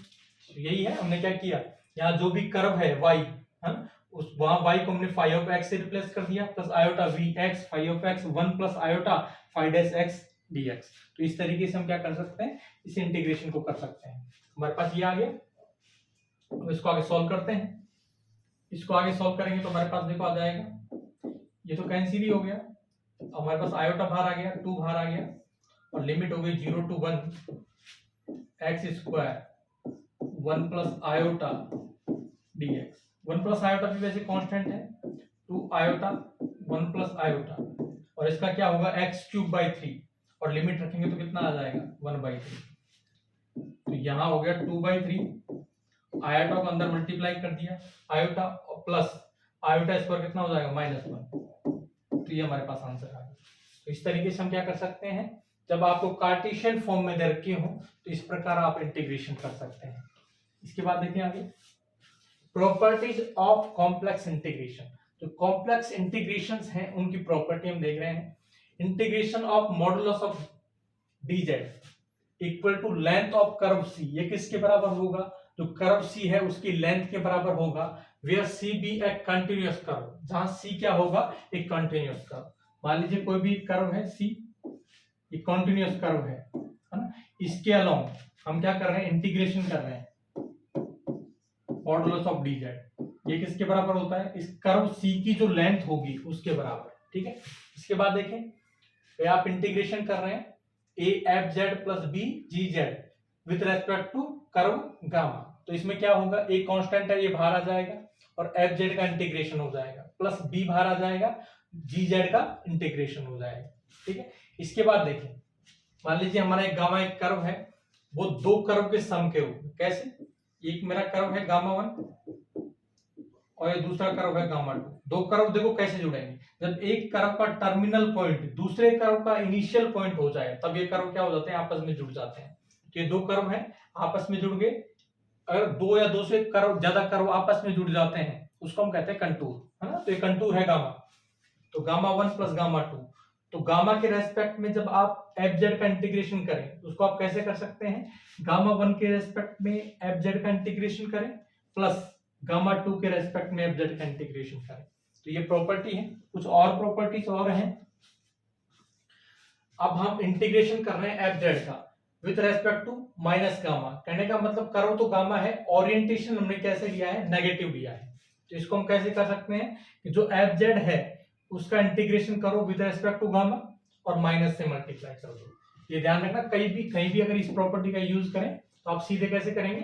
यही है, हमने क्या किया, यहाँ जो भी कर्व है y है ना, उस वहां y को हमने फाई ऑफ x से रिप्लेस कर दिया plus iota vx phi of x 1 plus iota phi dash x dx, तो इस तरीके से हम क्या कर सकते हैं, इस इंटीग्रेशन को कर सकते हैं। हमारे पास ये आ गया, तो इसको आगे सॉल्व करते हैं। इसको आगे सॉल्व करेंगे तो हमारे पास देखो आ जाएगा, ये तो कैंसिल ही हो गया, हमारे पास आयोटा बाहर आ गया 2 बाहर आ गया और लिमिट हो गई 0 to 1 x square 1 plus iota dx, 1 plus iota भी वैसे कांस्टेंट है 2 आयोटा 1 प्लस आयोटा, और इसका क्या होगा x क्यूब बाई 3, और लिमिट रखेंगे तो कितना आ जाएगा 1/3, तो यहाँ हो गया 2/3, आयोटा को अंदर मल्टीप्लाई कर दिया, आयोटा प्लस आयोटा स्क्वायर कितना हो जाएगा -1, तो ये हमारे पास आंसर आ गया। तो इस तरीके से हम क्या कर सकते हैं, जब आपको कार्टेशियन फॉर्म में दे रखे हो तो इस प्रकार आप इंटीग्रेशन कर सकते हैं। इसके बाद देखिए आगे प्रॉपर्टीज ऑफ कॉम्प्लेक्स इंटीग्रेशन, जो कॉम्प्लेक्स इंटीग्रेशंस हैं उनकी प्रॉपर्टी हम देख रहे हैं। Integration of modulus of dz equal to length of curve c, ये किसके बराबर होगा, जो कर्व c है उसकी लेंथ के बराबर होगा, where c be a continuous curve, जहां c क्या होगा एक कंटिन्यूअस कर्व। मान लीजिए कोई भी कर्व है c, ये कंटिन्यूअस कर्व है ना, इसके अलोंग हम क्या कर रहे हैं इंटीग्रेशन कर रहे हैं मॉडुलस ऑफ dz, ये किसके बराबर होता है, इस कर्व c की जो लेंथ होगी उसके बराबर, ठीक है। इसके बाद देखें तो आप इंटीग्रेशन कर रहे हैं a F Z plus B G Z with respect to curve gamma, तो इसमें क्या होगा एक कांस्टेंट है ये बाहर आ जाएगा और एफ जेड का इंटीग्रेशन हो जाएगा प्लस बी बाहर आ जाएगा, जी जेड का इंटीग्रेशन हो जाएगा, ठीक है। इसके बाद देखें मान लीजिए हमारा एक गामा एक कर्व है, वो दो कर्व के सम के रूप में, कैसे, एक मेरा कर्व है गामा 1 और ये दूसरा कर्व है गामा 2, दो कर्व देखो कैसे जुड़ेंगे, जब एक कर्व का टर्मिनल पॉइंट दूसरे कर्व का इनिशियल पॉइंट हो जाए तब ये कर्व क्या हो जाते हैं आपस में जुड़ जाते हैं। ये दो कर्व हैं आपस में जुड़ गए, अगर दो या दो से कर्व ज्यादा कर्व आपस में जुड़ जाते हैं उसको हम कहते हैं कंटूर, है ना। तो ये कंटूर है गामा, तो गामा 1 प्लस गामा 2, तो गामा के रेस्पेक्ट में जब आप एफ जेड का इंटीग्रेशन करें उसको आप कैसे कर सकते हैं, गामा 1 के रेस्पेक्ट में एफ जेड का इंटीग्रेशन करें प्लस गामा 2 के रेस्पेक्ट में एफ जेड का इंटीग्रेशन करें, तो ये प्रॉपर्टी है। कुछ और प्रॉपर्टीज और हैं, अब हम इंटीग्रेशन कर रहे हैं एफ जेड का with respect to minus gamma, कहने का मतलब कर्व तो गामा है, ओरिएंटेशन हमने कैसे लिया है नेगेटिव लिया है, तो इसको हम कैसे कर सकते हैं कि जो एफ जेड है उसका इंटीग्रेशन करो विद रेस्पेक्ट टू गामा और माइनस से मल्टीप्लाई कर दो। ये ध्यान रखना कहीं भी अगर इस प्रॉपर्टी का यूज करें तो आप सीधे कैसे करेंगे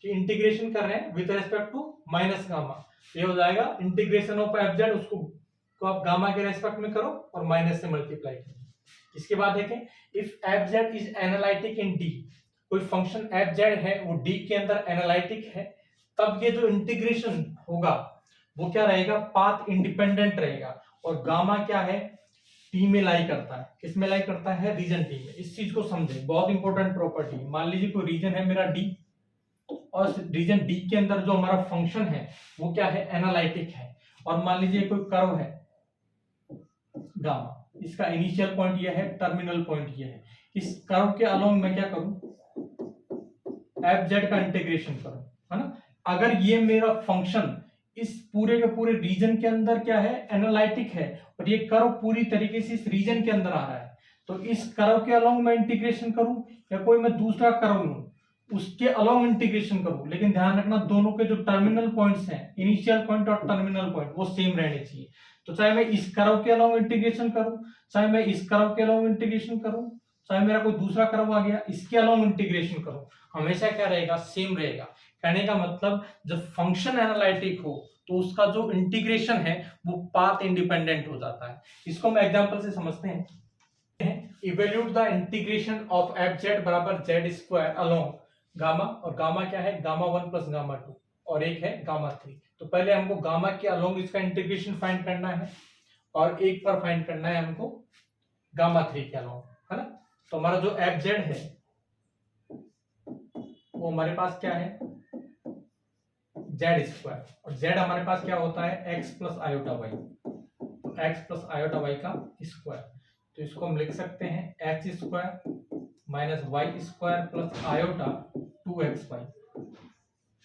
कि इंटीग्रेशन कर रहे हैं with respect to minus gamma, ये हो जाएगा इंटीग्रेशन ऑफ एफ जेड, उसको तो आप गामा के रेस्पेक्ट में करो और माइनस से मल्टीप्लाई करो। इसके बाद देखें if F Z is analytic in D, कोई फंक्शन एफ जेड है वो डी के अंदर एनालिटिक है, तब ये जो इंटीग्रेशन होगा वो क्या रहेगा पाथ इंडिपेंडेंट रहेगा, और गामा क्या है टी में लाई करता है, किस में लाई करता है रीजन टी में। इस चीज को समझे, बहुत इंपॉर्टेंट प्रॉपर्टी। मान लीजिए कोई रीजन है मेरा डी और रीजन डी के अंदर जो हमारा फंक्शन है वो क्या है, एनालिटिक है। और मान लीजिए कोई कर्व है गामा, इसका इनिशियल पॉइंट ये है, टर्मिनल पॉइंट ये है। इस कर्व के अलोंग मैं क्या करूं, एफ जेड का इंटीग्रेशन करूं, है ना। अगर ये मेरा फंक्शन इस पूरे के पूरे रीजन के अंदर क्या है, एनालिटिक है, और ये कर्व पूरी तरीके से इस रीजन के अंदर आ रहा है, तो इस कर्व के अलोंग मैं इंटीग्रेशन करूं या कोई मैं दूसरा कर्व लूं उसके अलोंग इंटीग्रेशन करूं, लेकिन ध्यान रखना दोनों के जो टर्मिनल पॉइंट्स हैं, इनिशियल पॉइंट और टर्मिनल पॉइंट, वो सेम रहने चाहिए। तो चाहे मैं इस कर्व के अलोंग इंटीग्रेशन करूं, चाहे मैं इस कर्व के अलोंग इंटीग्रेशन करूं, चाहे मेरा कोई दूसरा कर्व आ गया इसके अलोंग इंटीग्रेशन करूं, हमेशा क्या रहेगा, सेम रहेगा। कहने का मतलब जब फंक्शन एनालिटिक हो तो उसका जो इंटीग्रेशन है वो पाथ इंडिपेंडेंट हो जाता है। इसको हम एग्जांपल से समझते हैं। Evaluate the integration of F Z बराबर जेड स्क्वायर अलोंग गामा, और गामा क्या है, गामा 1 प्लस गामा 2, और एक है गामा 3। तो पहले हमको गामा के अलोंग इसका इंटीग्रेशन फाइंड करना है, और एक पर फाइंड करना है हमको गामा 3 के अलोंग, है ना। तो हमारा जो एफ जेड है वो हमारे पास क्या है, जेड स्क्वायर, और जेड हमारे पास क्या होता है, एक्स प्लस आयोटा वाई, तो एक्स प्लस आयोटा वाई का स्क्वायर। तो इसको हम लिख सकते हैं X square minus Y square plus iota 2x Y.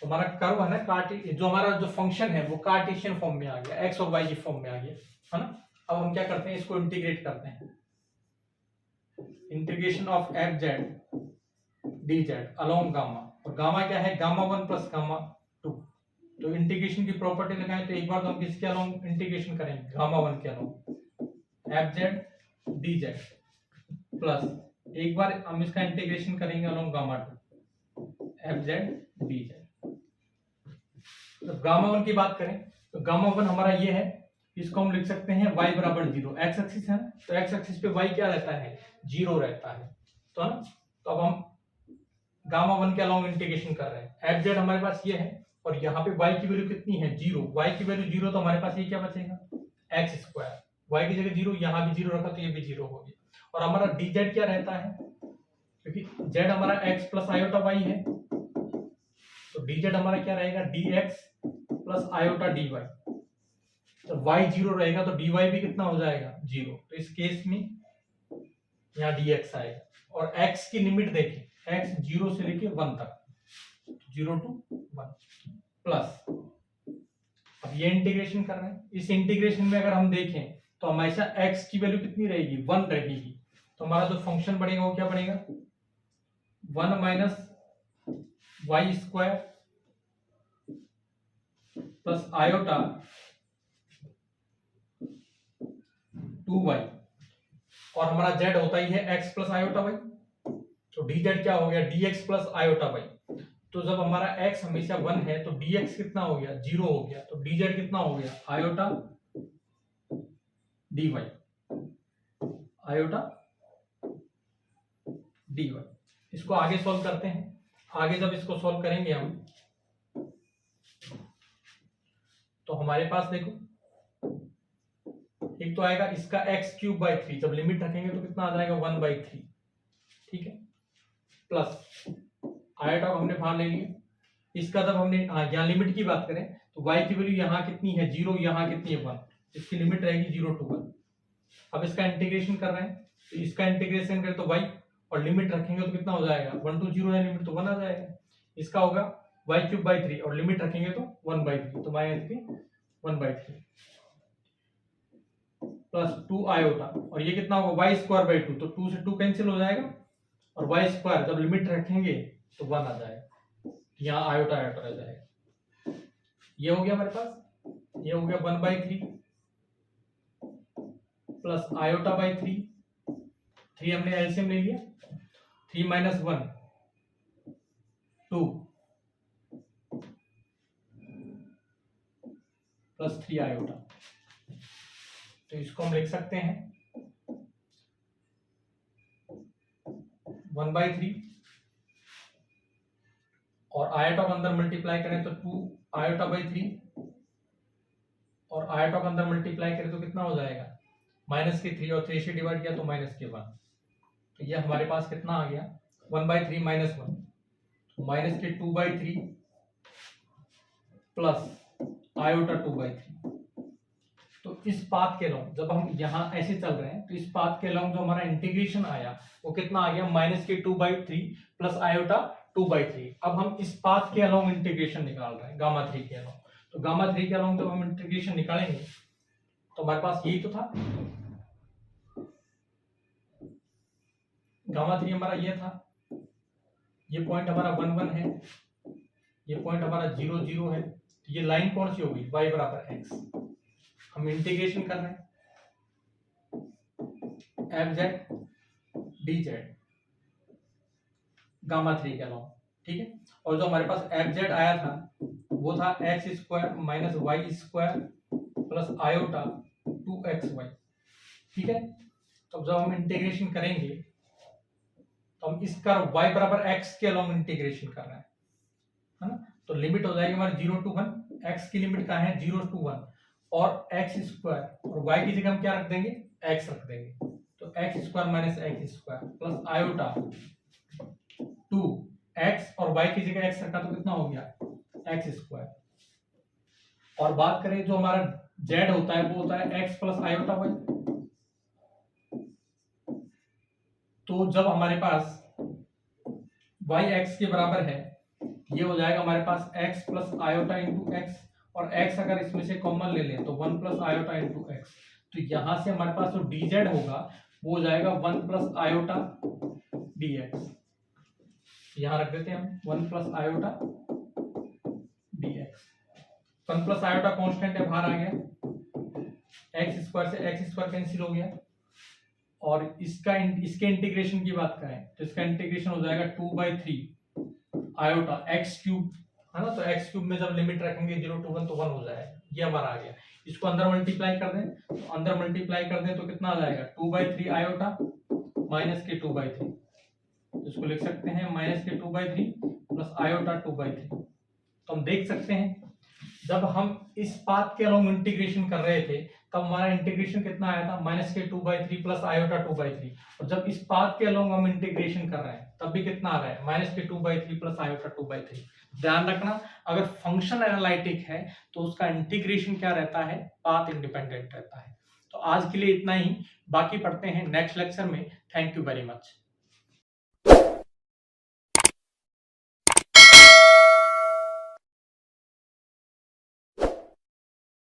तो हमारा कर्व है ना, जो हमारा जो फंक्शन है वो कार्टेशियन फॉर्म में आ गया, एक्स और वाई की फॉर्म में आ गया, है ना। अब हम क्या करते हैं, इसको इंटीग्रेट करते हैं। Integration of F Z D Z along gamma, और गामा क्या है, गामा 1 प्लस गामा 2। तो इंटीग्रेशन की प्रॉपर्टी लगाएं तो एक बार तो हम किसके अलोंग इंटीग्रेशन करेंगे, गामा 1 के along F Z D Z, plus एक बार हम इसका इंटीग्रेशन करेंगे along gamma 2 F Z D Z. तो गामा 1 की बात करें तो गामा 1 हमारा ये है, इसको हम लिख सकते हैं y बराबर 0, एक्स एक्सिस है ना, तो एक्स एक्सिस पे y क्या रहता है, 0 रहता है, तो ना। तो अब हम गामा 1 के अलोंग इंटीग्रेशन कर रहे हैं, एफ जेड हमारे पास ये है, और यहाँ पे y की वैल्यू कितनी है, 0, y की वैल्यू 0, तो हमारे पास ये क्या बचेगा, एक्स स्क्वायर, y की जगह 0, यहाँ भी 0 रखा तो ये भी 0 हो गया। और हमारा डी जेड क्या रहता है, क्योंकि z हमारा x प्लस आयोटा y है, तो डी जेड हमारा क्या रहेगा, dx प्लस आयोटा dy। तो y 0 रहेगा तो dy भी कितना हो जाएगा, 0। तो इस केस में यहाँ dx आएगा, और x की लिमिट देखें, x 0 से लेके 1 तक, 0 to 1 प्लस, अब ये इंटीग्रेशन कर रहे हैं। इस इंटीग्रेशन में अगर हम देखें तो हमेशा x की वैल्यू कितनी रहेगी, 1 रहेगी। तो हमारा जो फंक्शन बढ़ेगा वो क्या बढ़ेगा, 1 minus Y square plus iota 2y, और हमारा z होता ही है x प्लस आयोटा y, तो dz क्या हो गया, dx प्लस आयोटा y। तो जब हमारा x हमेशा 1 है तो dx कितना हो गया, 0 हो गया, तो dz कितना हो गया, आयोटा dy, आयोटा dy। इसको आगे सॉल्व करते हैं। आगे जब इसको सॉल्व करेंगे हम तो हमारे पास देखो एक तो आएगा इसका x क्यूब बाई 3, जब लिमिट रखेंगे तो कितना आ जाएगा, 1/3, ठीक है, प्लस आयोटा को हमने बाहर ले लिया। इसका जब हमने यहाँ लिमिट की बात करें तो y की वैल्यू यहाँ कितनी है, 0, यहाँ कितनी है, 1, इसकी लिमिट रहेगी 0 to 1। अब इसका इंटीग्रेशन कर रहे हैं तो इसका इंटीग्रेशन करें तो y, और लिमिट रखेंगे तो कितना हो जाएगा, 1 to 0 है लिमिट, तो 1 आ जाएगा। इसका होगा y क्यूब बाई 3, और लिमिट रखेंगे तो 1/3, तो -1/3 प्लस 2 आयोटा, और ये कितना होगा, y स्क्वायर बाई 2, तो 2 से 2 कैंसिल हो जाएगा, और y स्क्वायर जब लिमिट रखेंगे तो 1 आ जाएगा, यहाँ आयोटा आयोटा रह जाएगा। ये हो गया हमारे पास, ये हो गया 1/3 प्लस आयोटा बाई 3, 3 हमने एलसीएम ले लिया, 3 माइनस 1 2 प्लस 3 आयोटा। तो इसको हम लिख सकते हैं 1/3, और आयोटा को अंदर मल्टीप्लाई करें तो 2 आयोटा बाई 3, और आयोटा को अंदर मल्टीप्लाई करें तो कितना हो जाएगा, -3, और 3 से डिवाइड किया तो -1। तो ये हमारे पास कितना आ गया, 1/3 -1, -2/3 प्लस आयोटा 2/3। तो इस पाथ के अलॉन्ग जब हम यहाँ ऐसे चल रहे हैं तो इस पाथ के अलॉन्ग जो हमारा इंटीग्रेशन आया वो कितना आ गया, -2/3 प्लस आयोटा 2/3। अब हम इस पाथ के अलॉन्ग इंटीग्रेशन निकाल रहे हैं गामा 3 के अलॉन्ग। तो गामा 3 के अलॉन्ग जब हम इंटीग्रेशन निकालेंगे तो हमारे पास यही तो था, गामा 3 हमारा ये था, ये पॉइंट हमारा 1 1 है, ये पॉइंट हमारा 0 0 है। तो ये लाइन कौन सी होगी, y बराबर x। हम इंटीग्रेशन कर रहे हैं fz dz गामा 3 के अलॉन्ग, ठीक है। और जो हमारे पास fz आया था वो था x² minus y² plus iota 2xy, ठीक है। तो जब हम इंटीग्रेशन करेंगे तो हम इसका y बराबर x के अलॉन्ग इंटीग्रेशन कर रहे हैं, है ना। तो लिमिट हो जाएगी हमारी 0 to 1, x की लिमिट कहाँ है 0 to 1, और x² और y की जगह हम क्या रख देंगे, x रख देंगे। तो x² minus x² plus iota 2x और y की जगह x रखा तो कितना हो गया x²। और बात करें जो हमारा z होता है वो होता है x प्लस आयोटा y। तो जब हमारे पास y x के बराबर है ये हो जाएगा हमारे पास x plus iota into x, और x अगर इसमें से कॉमन ले लें तो 1 प्लस आयोटा इंटू एक्स। तो यहां से हमारे पास जो dz होगा वो हो जाएगा 1 प्लस आयोटा dx। यहां रख देते हैं हम 1 plus iota dx। 1 plus iota constant है, बाहर आ गया, x² से x² कैंसिल हो गया। और इसके इंटीग्रेशन की बात करें तो इसका इंटीग्रेशन हो जाएगा 2/3 आयोटा x³ है ना। तो x³ में जब लिमिट रखेंगे 0 to 1 तो 1 हो जाएगा, ये हमारा आ गया। इसको अंदर मल्टीप्लाई कर दें, तो अंदर मल्टीप्लाई कर दें तो कितना आ जाएगा 2/3 आयोटा माइनस के 2/3। इसको लिख सकते हैं माइनस के 2/3 प्लस आयोटा 2/3। तो हम देख सकते हैं जब हम इस पाथ के अलॉन्ग इंटीग्रेशन कर रहे थे तब हमारा इंटीग्रेशन कितना आया था, माइनस के 2/3 प्लस आयोटा 2/3। और जब इस पाथ के अलॉन्ग हम इंटीग्रेशन कर रहे हैं तब भी कितना आ रहा है, माइनस के 2/3 प्लस आयोटा 2/3। ध्यान रखना अगर फंक्शन एनालिटिक है तो उसका इंटीग्रेशन क्या रहता है, पाथ इंडिपेंडेंट रहता है। तो आज के लिए इतना ही, बाकी पढ़ते हैं नेक्स्ट लेक्चर में। Thank you very much.